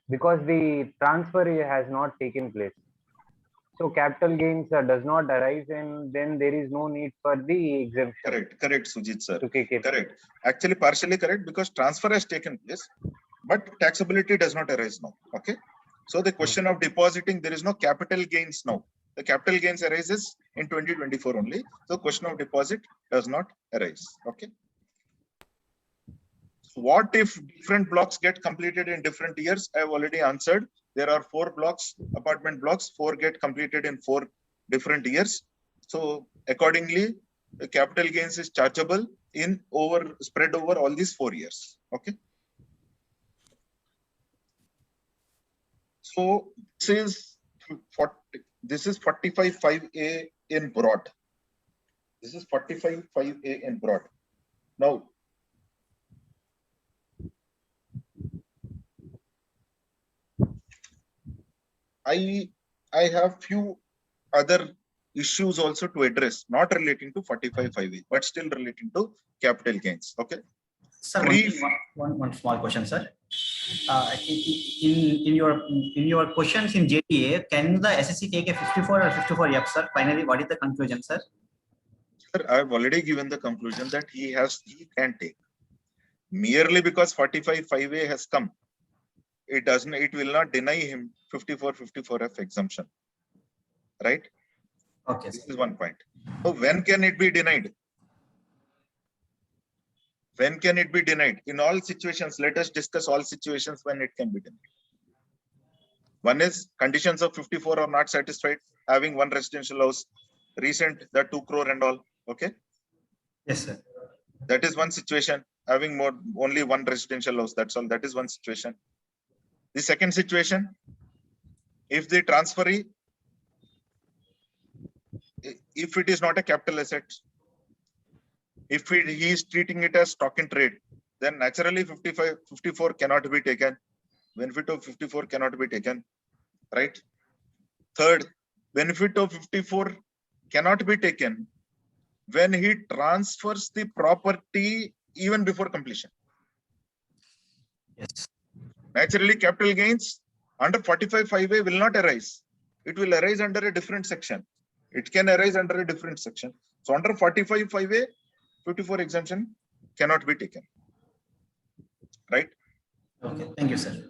Because the transfer has not taken place. So capital gains does not arise and then there is no need for the exemption. Correct, Sujit sir. To kick it. Correct. Actually, partially correct because transfer has taken place, but taxability does not arise now. Okay. So the question of depositing, there is no capital gains now. The capital gains arises in 2024 only. So question of deposit does not arise. Okay. What if different blocks get completed in different years? I have already answered. There are 4 blocks, apartment blocks, 4 get completed in 4 different years. So accordingly, the capital gains is chargeable in spread over all these 4 years. Okay. So this is 45(5)(a) in broad. This is 45(5)(a) in broad. Now, I have few other issues also to address, not relating to 45(5)(a), but still relating to capital gains. Okay. Sir, one small question, sir. In your questions in JDA, can the SSC take a 54 or 54F, sir? Finally, what is the conclusion, sir? Sir, I have already given the conclusion that he can take. Merely because 45(5)(a) has come, it will not deny him 54F exemption. Right? Okay. This is one point. So when can it be denied? When can it be denied? In all situations, let us discuss all situations when it can be denied. One is conditions of 54 are not satisfied, having 1 residential house, recent, that 2 crore and all. Okay. Yes, sir. That is one situation. Having only 1 residential house, that's all. That is one situation. The second situation, if the transferee, if it is not a capital asset, if he is treating it as stock in trade, then naturally 54 cannot be taken. Benefit of 54 cannot be taken. Right? Third, benefit of 54 cannot be taken when he transfers the property even before completion. Yes. Naturally, capital gains under 45(5)(a) will not arise. It will arise under a different section. It can arise under a different section. So under 45(5)(a), 54 exemption cannot be taken. Right? Okay, thank you, sir.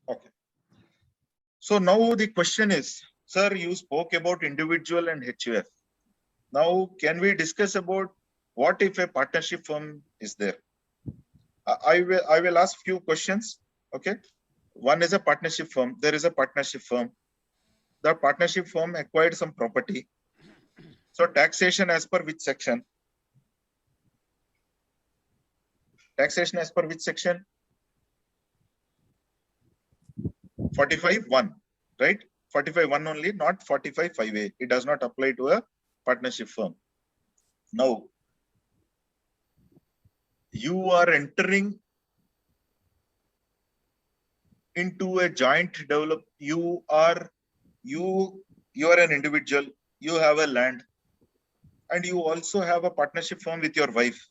Okay. So now the question is, sir, you spoke about individual and HUF. Now, can we discuss about what if a partnership firm is there? I will ask few questions. Okay. One is a partnership firm. There is a partnership firm. The partnership firm acquired some property. So taxation as per which section? Taxation as per which section? 45(1), right? 45(1) only, not 45(5)(a). It does not apply to a partnership firm. Now, you are entering into a joint develop. You are an individual. You have a land, and you also have a partnership firm with your wife.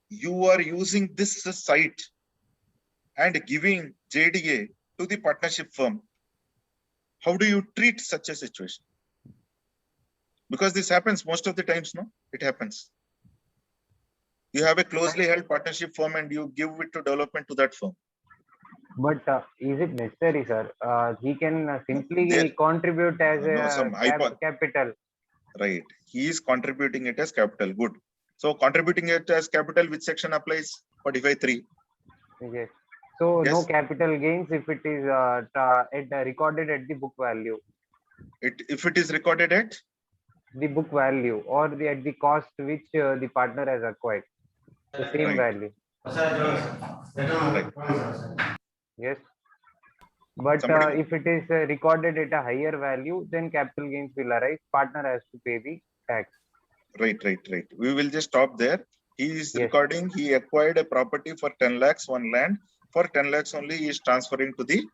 You are using this site and giving JDA to the partnership firm. How do you treat such a situation? Because this happens most of the times, no? It happens. You have a closely held partnership firm and you give it to development to that firm. But is it necessary, sir? He can simply contribute as a capital. Right. He is contributing it as capital. Good. So contributing it as capital, which section applies? 45(3). Yes. So yes. No capital gains if it is recorded at the book value. If it is recorded at the book value or at the cost which the partner has acquired, the same value. Right. Yes. But if it is recorded at a higher value, then capital gains will arise. Partner has to pay the tax. Right. We will just stop there. He is recording. He acquired a property for 10 lakhs, one land. For 10 lakhs only, he is transferring to the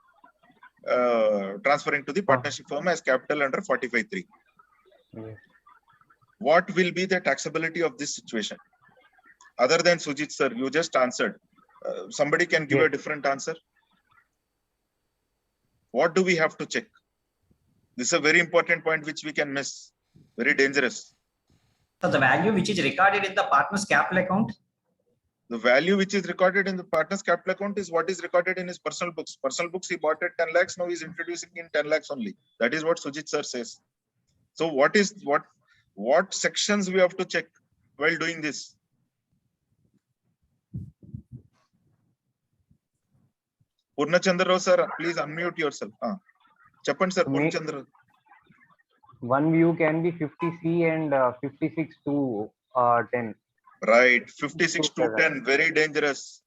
partnership firm as capital under 45(3). Yes. What will be the taxability of this situation? Other than Sujit sir, you just answered. Somebody can give a different answer. What do we have to check? This is a very important point which we can miss. Very dangerous. So the value which is recorded in the partner's capital account? The value which is recorded in the partner's capital account is what is recorded in his personal books. Personal books he bought at 10 lakhs. Now he's introducing in 10 lakhs only. That is what Sujit sir says. So what sections we have to check while doing this? Purnachandra Rao sir, please unmute yourself. Chappan sir, Purnachandra. One view can be 50C and 56 to 10. Right, 56 to 10, very dangerous.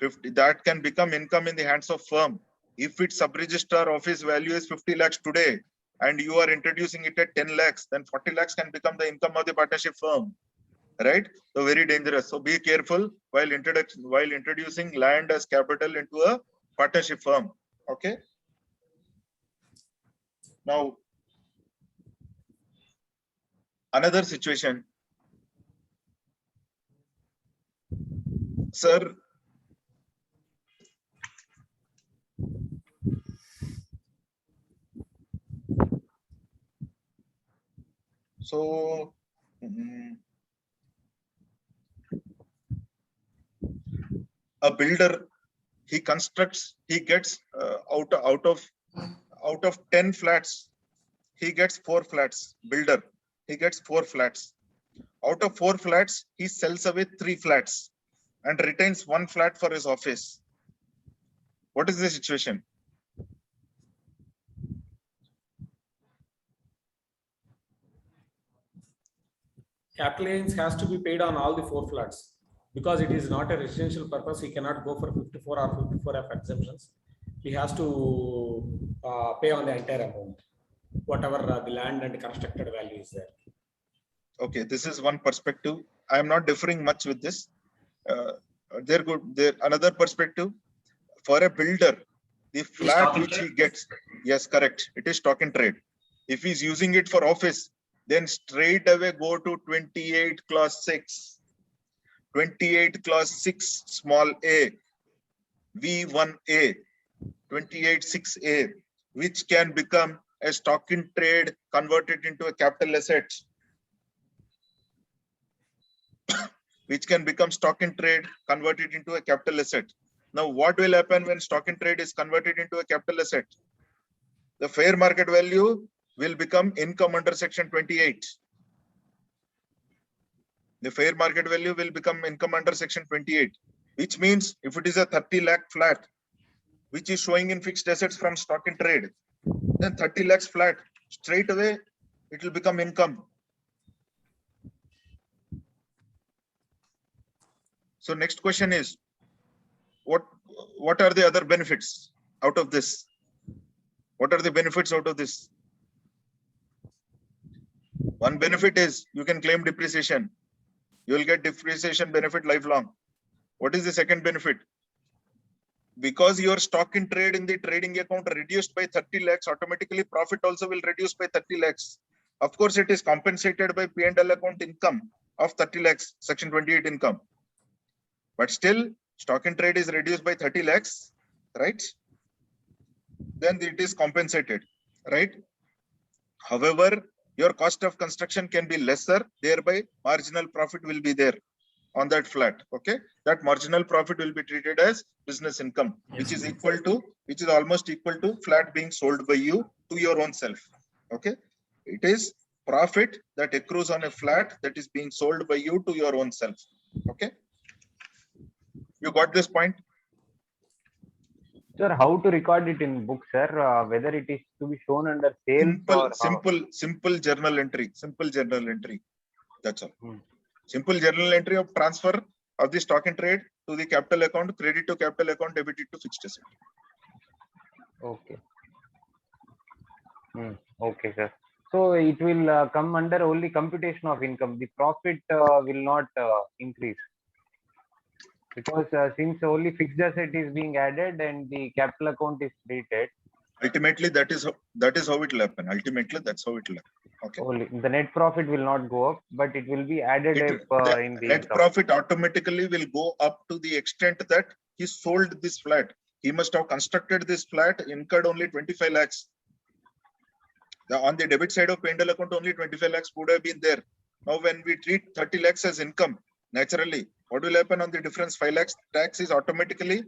50, that can become income in the hands of firm. If its sub-register office value is 50 lakhs today, and you are introducing it at 10 lakhs, then 40 lakhs can become the income of the partnership firm. Right? So very dangerous. So be careful while introducing land as capital into a partnership firm. Okay. Now, another situation. Sir, so a builder, he constructs, he gets out of 10 flats, he gets 4 flats. Builder, he gets 4 flats. Out of 4 flats, he sells away 3 flats and retains 1 flat for his office. What is the situation? Capital gains has to be paid on all the 4 flats because it is not a residential purpose. He cannot go for 54 or 54F exemptions. He has to pay on the entire amount, whatever the land and constructed value is there. Okay, this is one perspective. I am not differing much with this. Another perspective. For a builder, the flat which he gets, yes, correct. It is stock in trade. If he's using it for office, then straight away go to 28 clause 6. 28 clause 6 small a, V1A, 28(6)(a, which can become a stock in trade converted into a capital asset, which can become stock in trade converted into a capital asset. Now, what will happen when stock in trade is converted into a capital asset? The fair market value will become income under section 28. The fair market value will become income under section 28, which means if it is a 30 lakh flat, which is showing in fixed assets from stock in trade, then 30 lakhs flat, straight away, it will become income. So next question is, what are the other benefits out of this? What are the benefits out of this? One benefit is you can claim depreciation. You will get depreciation benefit lifelong. What is the second benefit? Because your stock in trade in the trading account reduced by 30 lakhs, automatically profit also will reduce by 30 lakhs. Of course, it is compensated by P&L account income of 30 lakhs, section 28 income. But still, stock in trade is reduced by 30 lakhs, right? Then it is compensated, right? However, your cost of construction can be lesser, thereby marginal profit will be there on that flat. Okay, that marginal profit will be treated as business income, which is equal to, which is almost equal to flat being sold by you to your own self. Okay, it is profit that accrues on a flat that is being sold by you to your own self. Okay, you got this point? Sir, how to record it in book, sir? Whether it is to be shown under sales or simple journal entry. Simple journal entry. That's all. Simple journal entry of transfer of the stock in trade to the capital account, credit to capital account, debited to fixed asset. Okay. Okay, sir. So it will come under only computation of income. The profit will not increase, because since only fixed asset is being added and the capital account is treated. Ultimately, that is how it will happen. Ultimately, that's how it will happen. Okay. Only the net profit will not go up, but it will be added The in the net income. profit automatically will go up to the extent that he sold this flat. He must have constructed this flat, incurred only 25 lakhs. On the debit side of P&L account, only 25 lakhs would have been there. Now, when we treat 30 lakhs as income, naturally, what will happen on the difference? 5 lakhs tax is automatically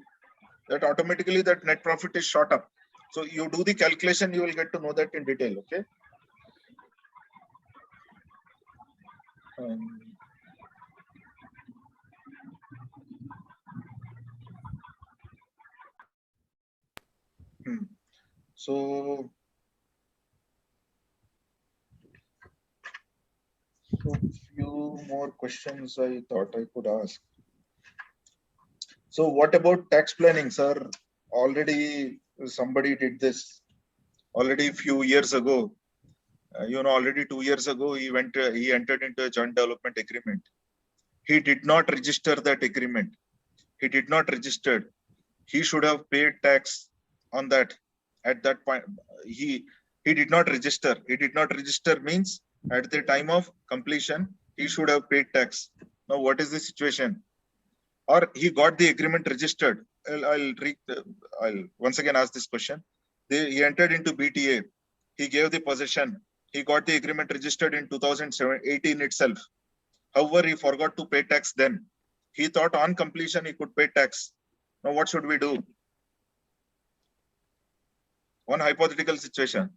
that net profit is shot up. So you do the calculation, you will get to know that in detail. Okay. So few more questions I thought I could ask. So what about tax planning, sir? Already somebody did this already a few years ago. Already 2 years ago, he entered into a joint development agreement. He did not register that agreement. He did not register. He should have paid tax on that. At that point, he did not register. He did not register means at the time of completion, he should have paid tax. Now, what is the situation? Or he got the agreement registered. I'll once again ask this question. He entered into BTA. He gave the possession. He got the agreement registered in 2018 itself. However, he forgot to pay tax then. He thought on completion he could pay tax. Now, what should we do? One hypothetical situation.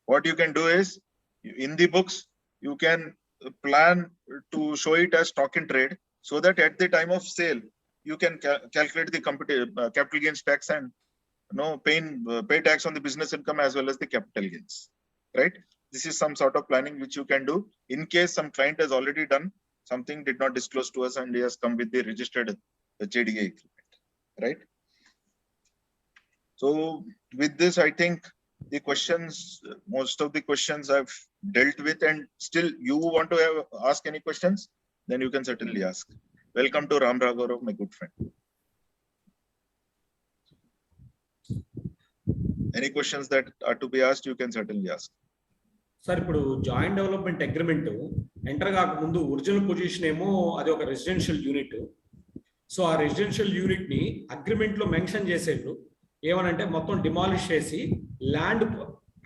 What you can do is, in the books, you can plan to show it as stock in trade, so that at the time of sale, you can calculate the capital gains tax and pay tax on the business income as well as the capital gains, right? This is some sort of planning which you can do in case some client has already done something, did not disclose to us, and he has come with the registered JDA agreement, right? So with this, I think the questions, most of the questions I've dealt with, and still you want to ask any questions, then you can certainly ask. Welcome to Ram Raghav, my good friend. Any questions that are to be asked, you can certainly ask. Sir ఇప్పుడు joint development agreement enter కాకముందు original position ఏమో అది ఒక residential unit. So ఆ residential unit ని agreement లో mention చేసేట్లు ఏమనంటే మొత్తం డిమాలిష్ చేసి ల్యాండ్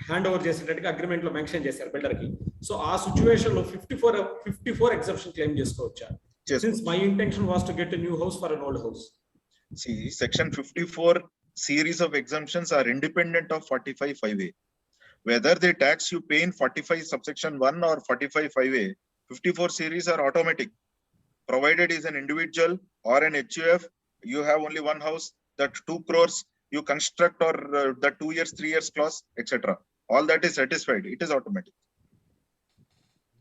హ్యాండ్ ఓవర్ చేసేటట్టుగా అగ్రిమెంట్ లో మెన్షన్ చేశారు బిల్డర్ కి. సో ఆ సిచ్యువేషన్ లో 54 ఎగ్జెప్షన్ క్లెయిమ్ చేసుకోవచ్చా? Since my intention was to get a new house for an old house. See, section 54 series of exemptions are independent of 45(5)(a). Whether the tax you pay in 45 subsection 1 or 45(5)(a), 54 series are automatic. Provided is an individual or an HUF, you have only one house, that 2 crores you construct, or the 2 years, 3 years clause, etc. All that is satisfied. It is automatic.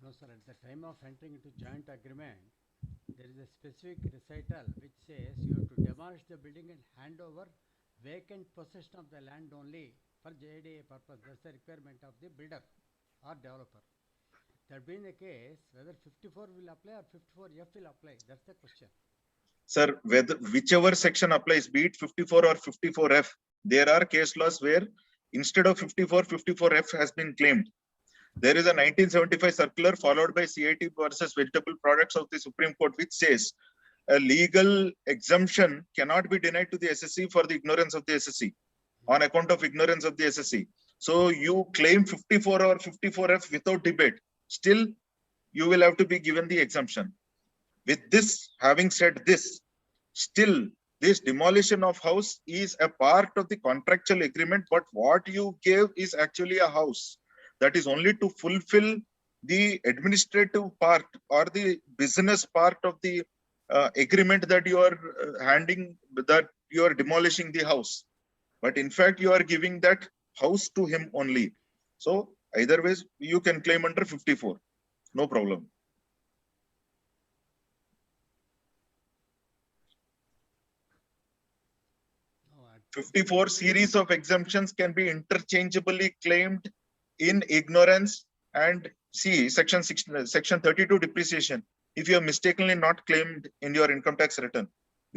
No, sir. At the time of entering into joint agreement, there is a specific recital which says you have to demolish the building and hand over vacant possession of the land only for JDA purpose. That's the requirement of the builder or developer. That being the case, whether 54 will apply or 54F will apply, that's the question. Sir, whichever section applies, be it 54 or 54F, there are case laws where instead of 54, 54F has been claimed. There is a 1975 circular followed by CIT versus Vegetable Products of the Supreme Court, which says a legal exemption cannot be denied to the SSC for the ignorance of the SSC, on account of ignorance of the SSC. So you claim 54 or 54F without debate, still you will have to be given the exemption. With this, having said this, still this demolition of house is a part of the contractual agreement, but what you gave is actually a house. That is only to fulfill the administrative part or the business part of the agreement that you are handing, that you are demolishing the house. But in fact, you are giving that house to him only. So either ways, you can claim under 54. No problem. No, 54 series of exemptions can be interchangeably claimed in ignorance. And see section 32 depreciation. If you have mistakenly not claimed in your income tax return,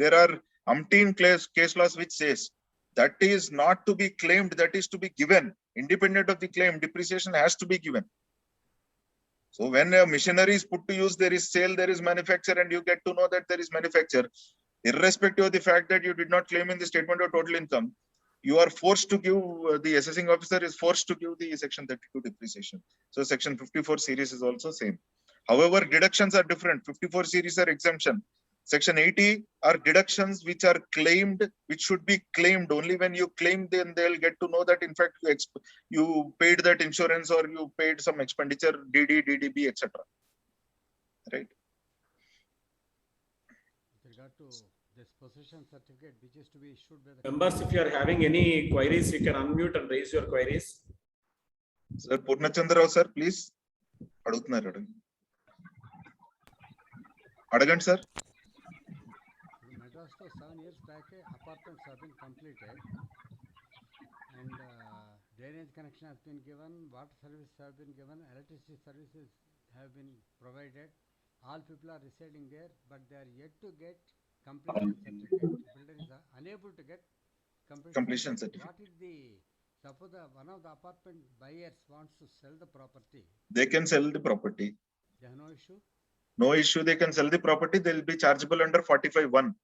there are umpteen case laws which says that is not to be claimed, that is to be given. Independent of the claim, depreciation has to be given. So when a machinery is put to use, there is sale, there is manufacture, and you get to know that there is manufacture. Irrespective of the fact that you did not claim in the statement of total income, you are forced to give, the assessing officer is forced to give the section 32 depreciation. So section 54 series is also same. However, deductions are different. 54 series are exemption. Section 80 are deductions which are claimed, which should be claimed. Only when you claim, then they'll get to know that in fact you paid that insurance or you paid some expenditure, DD, DDB, etc. Right? with regard to this possession certificate, which is to be issued by the Members, if you are having any queries, you can unmute and raise your queries. Sir, Purnachandra Rao sir, please. Adagant sir. Madras, 7 years back, apartments have been completed and drainage connection has been given, water services have been given, electricity services have been provided. All people are residing there, but they are yet to get completion certificate. Builder is unable to get Completion certificate. What is the, suppose one of the apartment buyers wants to sell the property, They can sell the property. they have no issue? No issue, they can sell the property. They will be chargeable under 45(1),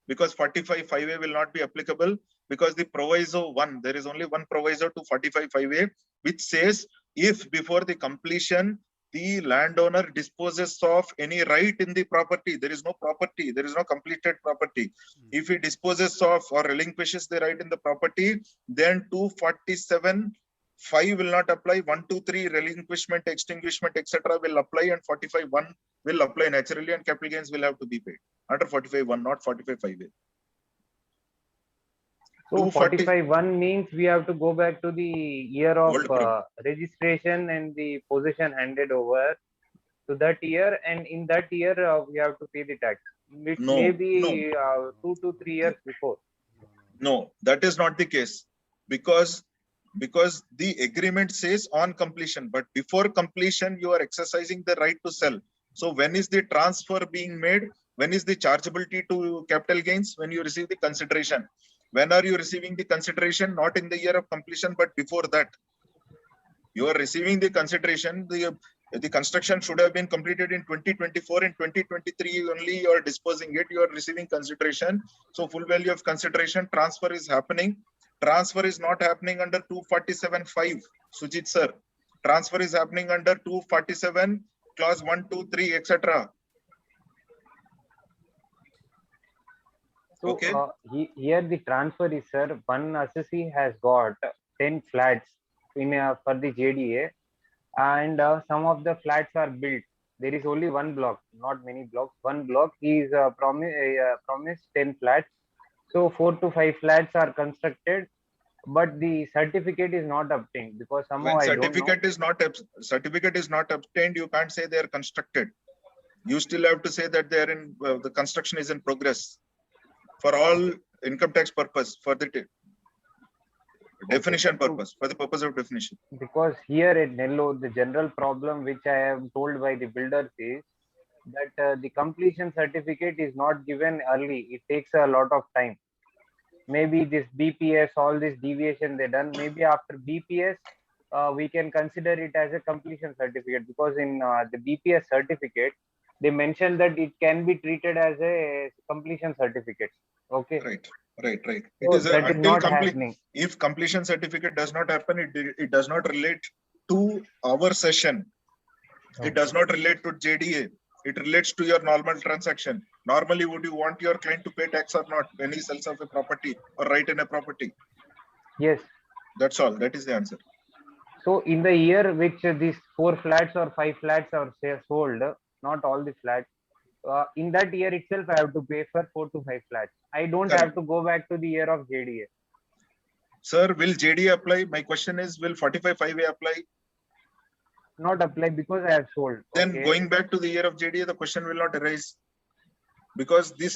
because 45(5)(a) will not be applicable, because the proviso 1, there is only one proviso to 45(5)(a), which says if before the completion the landowner disposes of any right in the property, there is no property, there is no completed property. If he disposes of or relinquishes the right in the property, then 247(5) will not apply. 1, 2, 3 relinquishment, extinguishment, etc. will apply, and 45(1) will apply naturally, and capital gains will have to be paid under 45(1), not 45(5)(a). So 45(1) means we have to go back to the year of registration and the possession handed over to that year, and in that year we have to pay the tax. It may be 2 to 3 years before. No, that is not the case, because the agreement says on completion, but before completion you are exercising the right to sell. So when is the transfer being made? When is the chargeability to capital gains? When you receive the consideration. When are you receiving the consideration? Not in the year of completion, but before that. You are receiving the consideration. The construction should have been completed in 2024. In 2023 only you are disposing it. You are receiving consideration. So full value of consideration transfer is happening. Transfer is not happening under 247(5), Sujit sir. Transfer is happening under 247 clause 1, 2, 3, etc. So Okay. here the transfer is, sir, one assessee has got 10 flats in for the JDA, and some of the flats are built. There is only one block, not many blocks. One block is promised 10 flats. So 4 to 5 flats are constructed, but the certificate is not obtained because somehow When I don't know. certificate is not obtained, you can't say they are constructed. You still have to say that they are in the construction is in progress for all income tax purpose, for the definition purpose, for the purpose of definition. Because here at Nellore, the general problem which I am told by the builders is that the completion certificate is not given early. It takes a lot of time. Maybe this BPS, all this deviation they done, maybe after BPS, we can consider it as a completion certificate, because in the BPS certificate, they mentioned that it can be treated as a completion certificate. Okay. Right. It So is that is until not complete. happening. If completion certificate does not happen, it does not relate to our session. It does not relate to JDA. It relates to your normal transaction. Normally, would you want your client to pay tax or not when he sells off a property or write in a property? Yes. That's all. That is the answer. So in the year which these 4 flats or 5 flats are sold, not all the flats, in that year itself, I have to pay for 4 to 5 flats. I don't Correct. have to go back to the year of JDA. Sir, will JDA apply? My question is, will 45(5)(a) apply? Not apply because I have sold. Then Okay. going back to the year of JDA, the question will not arise, because this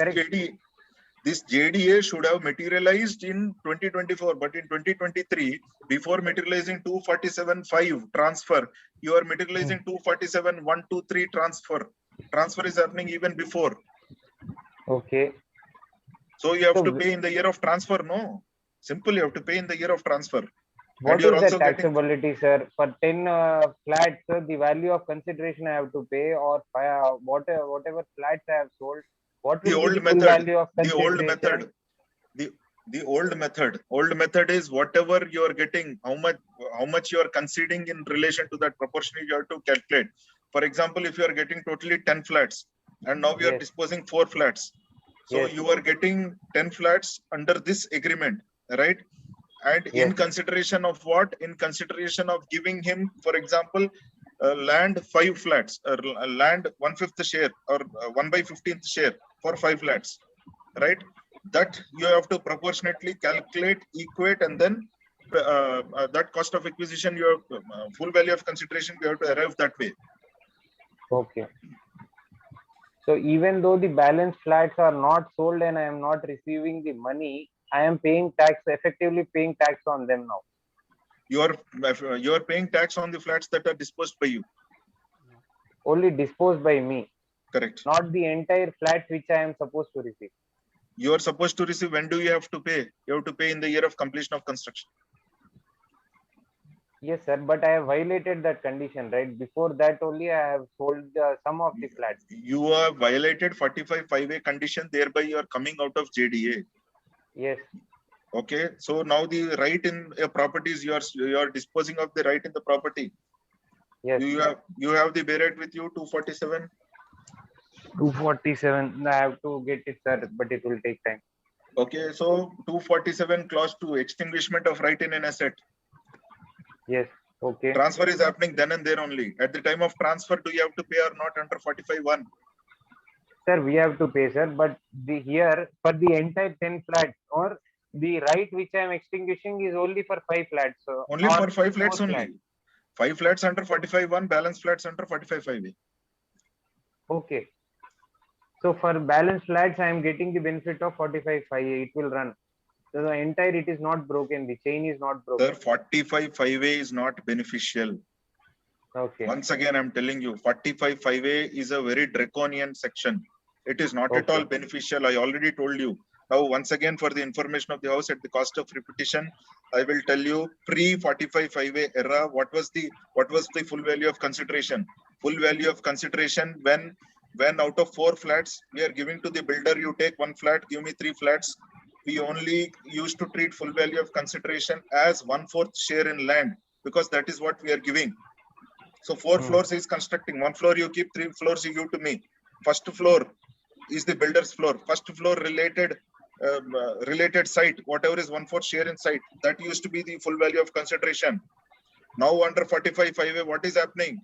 JDA should have materialized in 2024, but in 2023, before materializing 247(5) transfer, you are materializing 247(1), 2, 3) transfer. Transfer is happening even before. Okay. So you have to pay in the year of transfer, no? Simple, you have to pay in the year of transfer. What you're is the also getting- taxability, sir? For 10 flats, the value of consideration I have to pay, or whatever flats I have sold, what The will be old the full method, value of consideration? the old method is whatever you are getting, how much you are conceding in relation to that proportion you have to calculate. For example, if you are getting totally 10 flats and now you are disposing 4 flats, so you are getting 10 flats under this agreement, right? And in consideration of what? In consideration of giving him, for example, land 5 flats, or land 1/5 share, or 1/15 share for 5 flats, right? That you have to proportionately calculate, equate, and then that cost of acquisition, your full value of consideration, you have to arrive that way. Okay. So even though the balance flats are not sold and I am not receiving the money, I am paying tax, effectively paying tax on them now. You are paying tax on the flats that are disposed by you. Only disposed by me. Correct. Not the entire flats which I am supposed to receive. You are supposed to receive. When do you have to pay? You have to pay in the year of completion of construction. Yes, sir, but I have violated that condition, right? Before that only I have sold some of the flats. You have violated 45(5)(a) condition, thereby you are coming out of JDA. Yes. Okay, so now the right in a property is yours. You are disposing of the right in the property. Yes. You have the Beret with you, 247. 247. I have to get it, sir, but it will take time. Okay, so 247 clause 2, extinguishment of right in an asset. Yes. Okay. Transfer is happening then and there only. At the time of transfer, do you have to pay or not under 45(1)? Sir, we have to pay, sir, but here for the entire 10 flats, or the right which I am extinguishing is only for 5 flats. So Only for 5 flats only. Flats. 5 flats under 45(1), balance flats under 45(5)(a). Okay. So for balance flats, I am getting the benefit of 45(5)(a). It will run. So the entire, it is not broken. The chain is not broken. Sir, 45(5)(a) is not beneficial. Okay. Once again, I'm telling you, 45(5)(a) is a very draconian section. It is not at all beneficial. I already told you. Now, once again, for the information of the house, at the cost of repetition, I will tell you pre-45(5)(a) era, what was the full value of consideration? Full value of consideration when out of 4 flats we are giving to the builder, you take 1 flat, give me 3 flats. We only used to treat full value of consideration as 1/4 share in land, because that is what we are giving. So 4 floors is constructing. 1 floor you keep, 3 floors you give to me. First floor is the builder's floor. First floor related site, whatever is 1/4 share in site, that used to be the full value of consideration. Now under 45(5)(a), what is happening?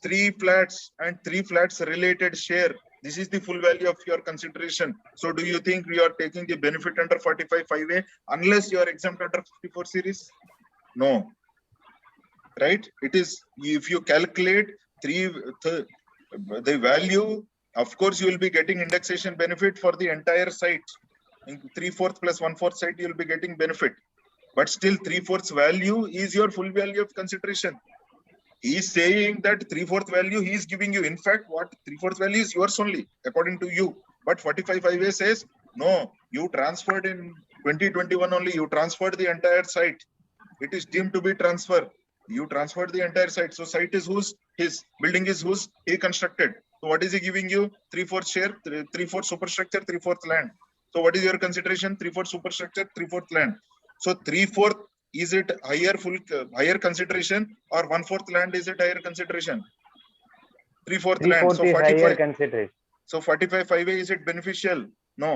3 flats and 3 flats related share. This is the full value of your consideration. So do you think we are taking the benefit under 45(5)(a) unless you are exempt under 54 series? No. Right? It is, if you calculate the value, of course you will be getting indexation benefit for the entire site. In 3/4 plus 1/4 site, you will be getting benefit. But still 3/4 value is your full value of consideration. He is saying that 3/4 value he is giving you. In fact, what 3/4 value is yours only, according to you. But 45(5)(a) says, no, you transferred in 2021 only, you transferred the entire site. It is deemed to be transfer. You transferred the entire site. So site is whose? His. Building is whose? He constructed. So what is he giving you? 3/4 share, 3/4 superstructure, 3/4 land. So what is your consideration? 3/4 superstructure, 3/4 land. So 3/4, is it higher consideration, or 1/4 land is it higher consideration? 3/4 land. So 45 consideration. So 45(5)(a), is it beneficial? No.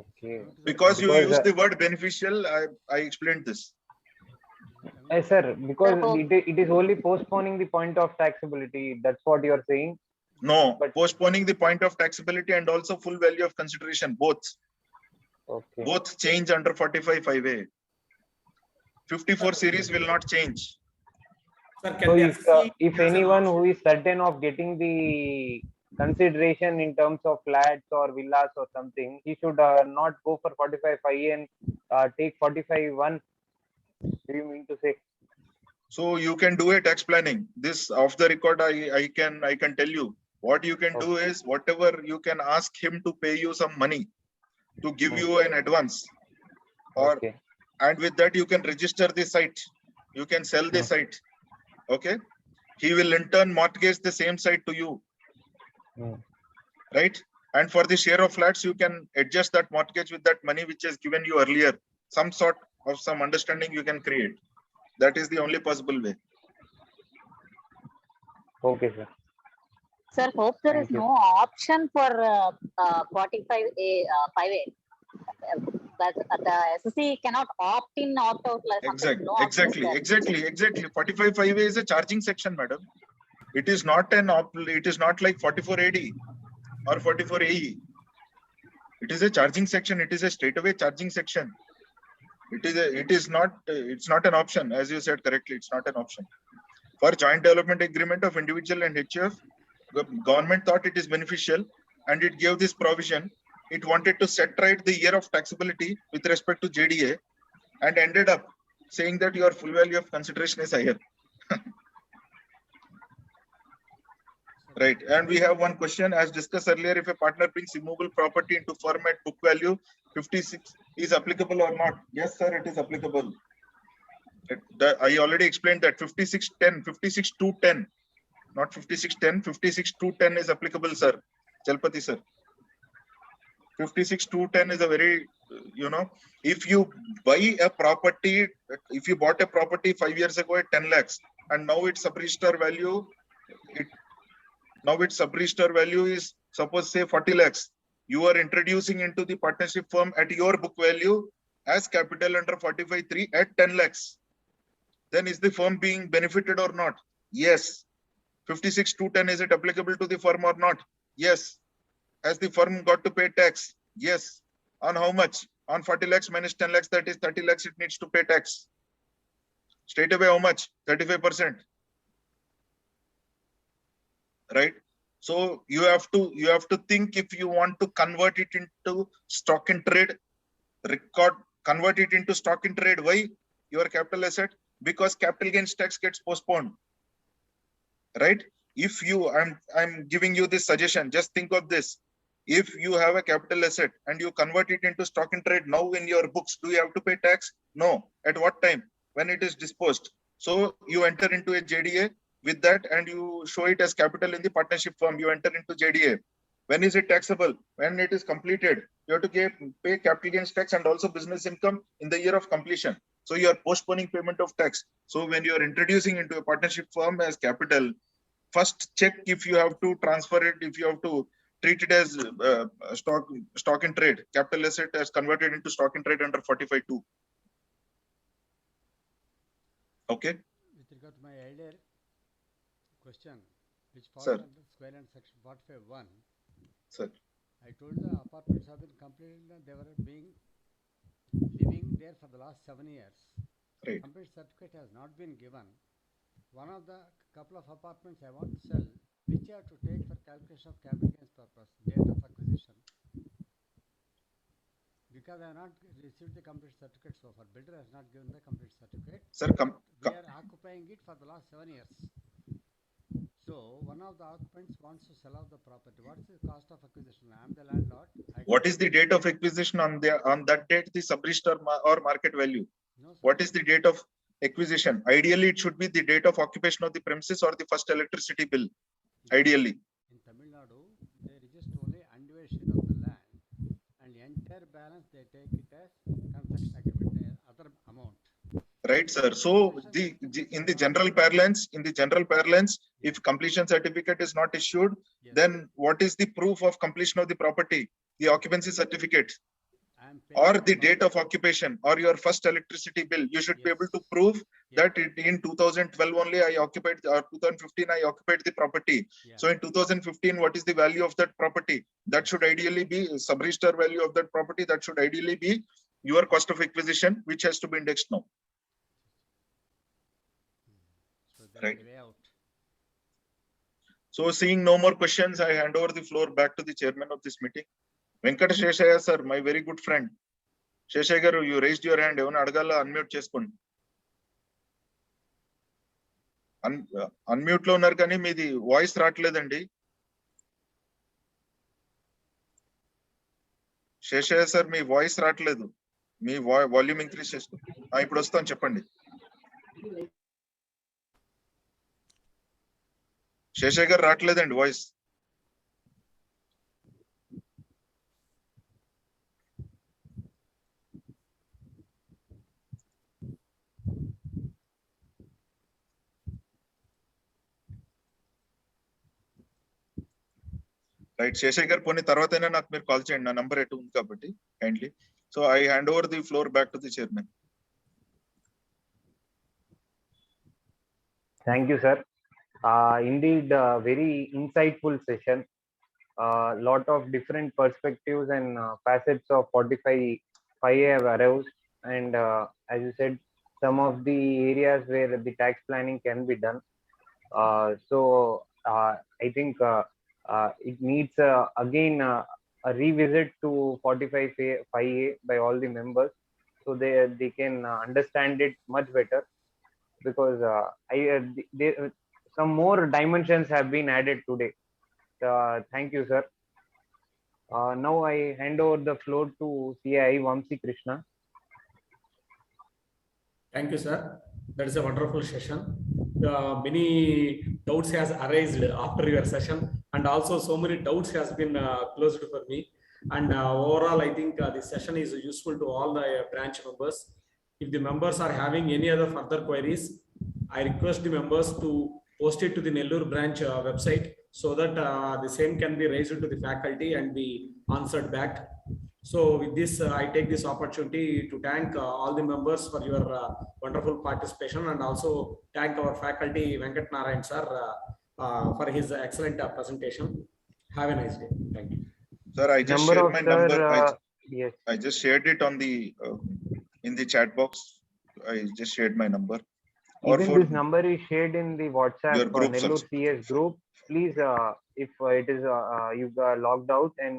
Okay. Because you use the word beneficial, I explained this. Yes, sir. Because it is only postponing the point of taxability. That's what you are saying. No, but postponing the point of taxability and also full value of consideration, both. Okay. Both change under 45(5)(a). 54 series will not change. So if anyone who is certain of getting the consideration in terms of flats or villas or something, he should not go for 45(5)(a) and take 45(1). Do you mean to say? So you can do a tax planning. This off the record, I can tell you what you can do is, whatever you can ask him to pay you some money to give you an advance, or and with that you can register the site. You can sell the site. Okay. He will in turn mortgage the same site to you. Right. And for the share of flats, you can adjust that mortgage with that money which is given you earlier. Some sort of some understanding you can create. That is the only possible way. Okay, sir. Sir, hope there is no option for 45(a), 5A. That the SSC cannot opt in, opt out. Like Exactly. no Exactly. 45(5)(a) is a charging section, madam. It is not it is not like 44AD or 44AE. It is a charging section. It is a straightaway charging section. It's not an option, as you said correctly. It's not an option. For joint development agreement of individual and HUF, the government thought it is beneficial and it gave this provision. It wanted to set right the year of taxability with respect to JDA and ended up saying that your full value of consideration is higher. Right. And we have one question, as discussed earlier, if a partner brings immovable property into firm at book value, 56 is applicable or not? Yes, sir, it is applicable. I already explained that 56(10), not 56(10), 56(2)(10) is applicable, sir. Chalpati, sir. 56(2)(10) is a very, if you buy a property, if you bought a property 5 years ago at 10 lakhs and now its sub-register value, is suppose say 40 lakhs. You are introducing into the partnership firm at your book value as capital under 45(3) at 10 lakhs. Then is the firm being benefited or not? Yes. 56(2)(10), is it applicable to the firm or not? Yes. Has the firm got to pay tax? Yes. On how much? On 40 lakhs minus 10 lakhs, that is 30 lakhs, it needs to pay tax. Straight away how much? 35%. Right? So you have to think, if you want to convert it into stock in trade, convert it into stock in trade. Why? Your capital asset, because capital gains tax gets postponed. Right? If I'm giving you this suggestion, just think of this. If you have a capital asset and you convert it into stock in trade now in your books, do you have to pay tax? No. At what time? When it is disposed. So you enter into a JDA with that and you show it as capital in the partnership firm. You enter into JDA. When is it taxable? When it is completed, you have to pay capital gains tax and also business income in the year of completion. So you are postponing payment of tax. So when you are introducing into a partnership firm as capital, first check if you have to transfer it, if you have to treat it as stock in trade, capital asset as converted into stock in trade under 45(2). Okay. With regard to my earlier question, which falls Sir. under square and section 45(1), Sir. I told the apartments have been completed and they were living there for the last 7 years. Right. Complete certificate has not been given. One of the couple of apartments I want to sell, which I have to take for calculation of capital gains purpose, date of acquisition. Because I have not received the complete certificate so far. Builder has not given the complete certificate. Sir, We are occupying it for the last 7 years. So one of the occupants wants to sell off the property. What is the cost of acquisition? I am the landlord. What is the date of acquisition on that date? The sub-register or market value? No, sir. What is the date of acquisition? Ideally, it should be the date of occupation of the premises or the first electricity bill. Ideally. In Tamil Nadu, they register only undivided of the land, and the entire balance they take it as construction agreement, the other amount. Right, sir. So in the general parlance, if completion certificate is not issued, Yes. then what is the proof of completion of the property? The occupancy certificate I am paying or the the amount. date of occupation or your first electricity bill. You should be able to Yes. prove Yeah. that in 2012 only I occupied, or 2015 I occupied the property. Yeah. So in 2015, what is the value of that property? That should ideally be sub-register value of that property. That should ideally be your cost of acquisition, which has to be indexed now. So there Right. is a way out. So seeing no more questions, I hand over the floor back to the chairman of this meeting. Venkata Sheshaya sir, my very good friend. Sheshaya garu, you raised your hand. Evana adagala unmute cheskondi. Unmute lo unnaru kani meedi voice raatledandi. Sheshaya sir, me voice రావట్లేదు. మీ volume increase చేసుకో. ఇప్పుడు వస్తాను చెప్పండి. శేషయ్య గారు రావట్లేదండి voice. Right, Seshayya గారు పోనీ తర్వాతైనా నాకు మీరు కాల్ చేయండి. నా నంబర్ ఎటు ఉంది కాబట్టి kindly. So I hand over the floor back to the chairman. Thank you, sir. Indeed, very insightful session. Lot of different perspectives and facets of 45 have aroused, and as you said, some of the areas where the tax planning can be done. So I think it needs again a revisit to 45A by all the members, so they can understand it much better, because some more dimensions have been added today. Thank you, sir. Now I hand over the floor to CI Vamsi Krishna. Thank you, sir. That is a wonderful session. Many doubts has arisen after your session, and also so many doubts has been closed for me. And overall, I think this session is useful to all the branch members. If the members are having any other further queries, I request the members to post it to the Nellore branch website, so that the same can be raised to the faculty and be answered back. So with this, I take this opportunity to thank all the members for your wonderful participation, and also thank our faculty Venkat Narayan sir for his excellent presentation. Have a nice day. Thank you. Sir, I just Number shared of my sir, number. yes. I just shared it on the in the chat box. I just shared my number. Even this number is shared in the WhatsApp Your group Nellore also. CS group. Please, if it is you got logged out and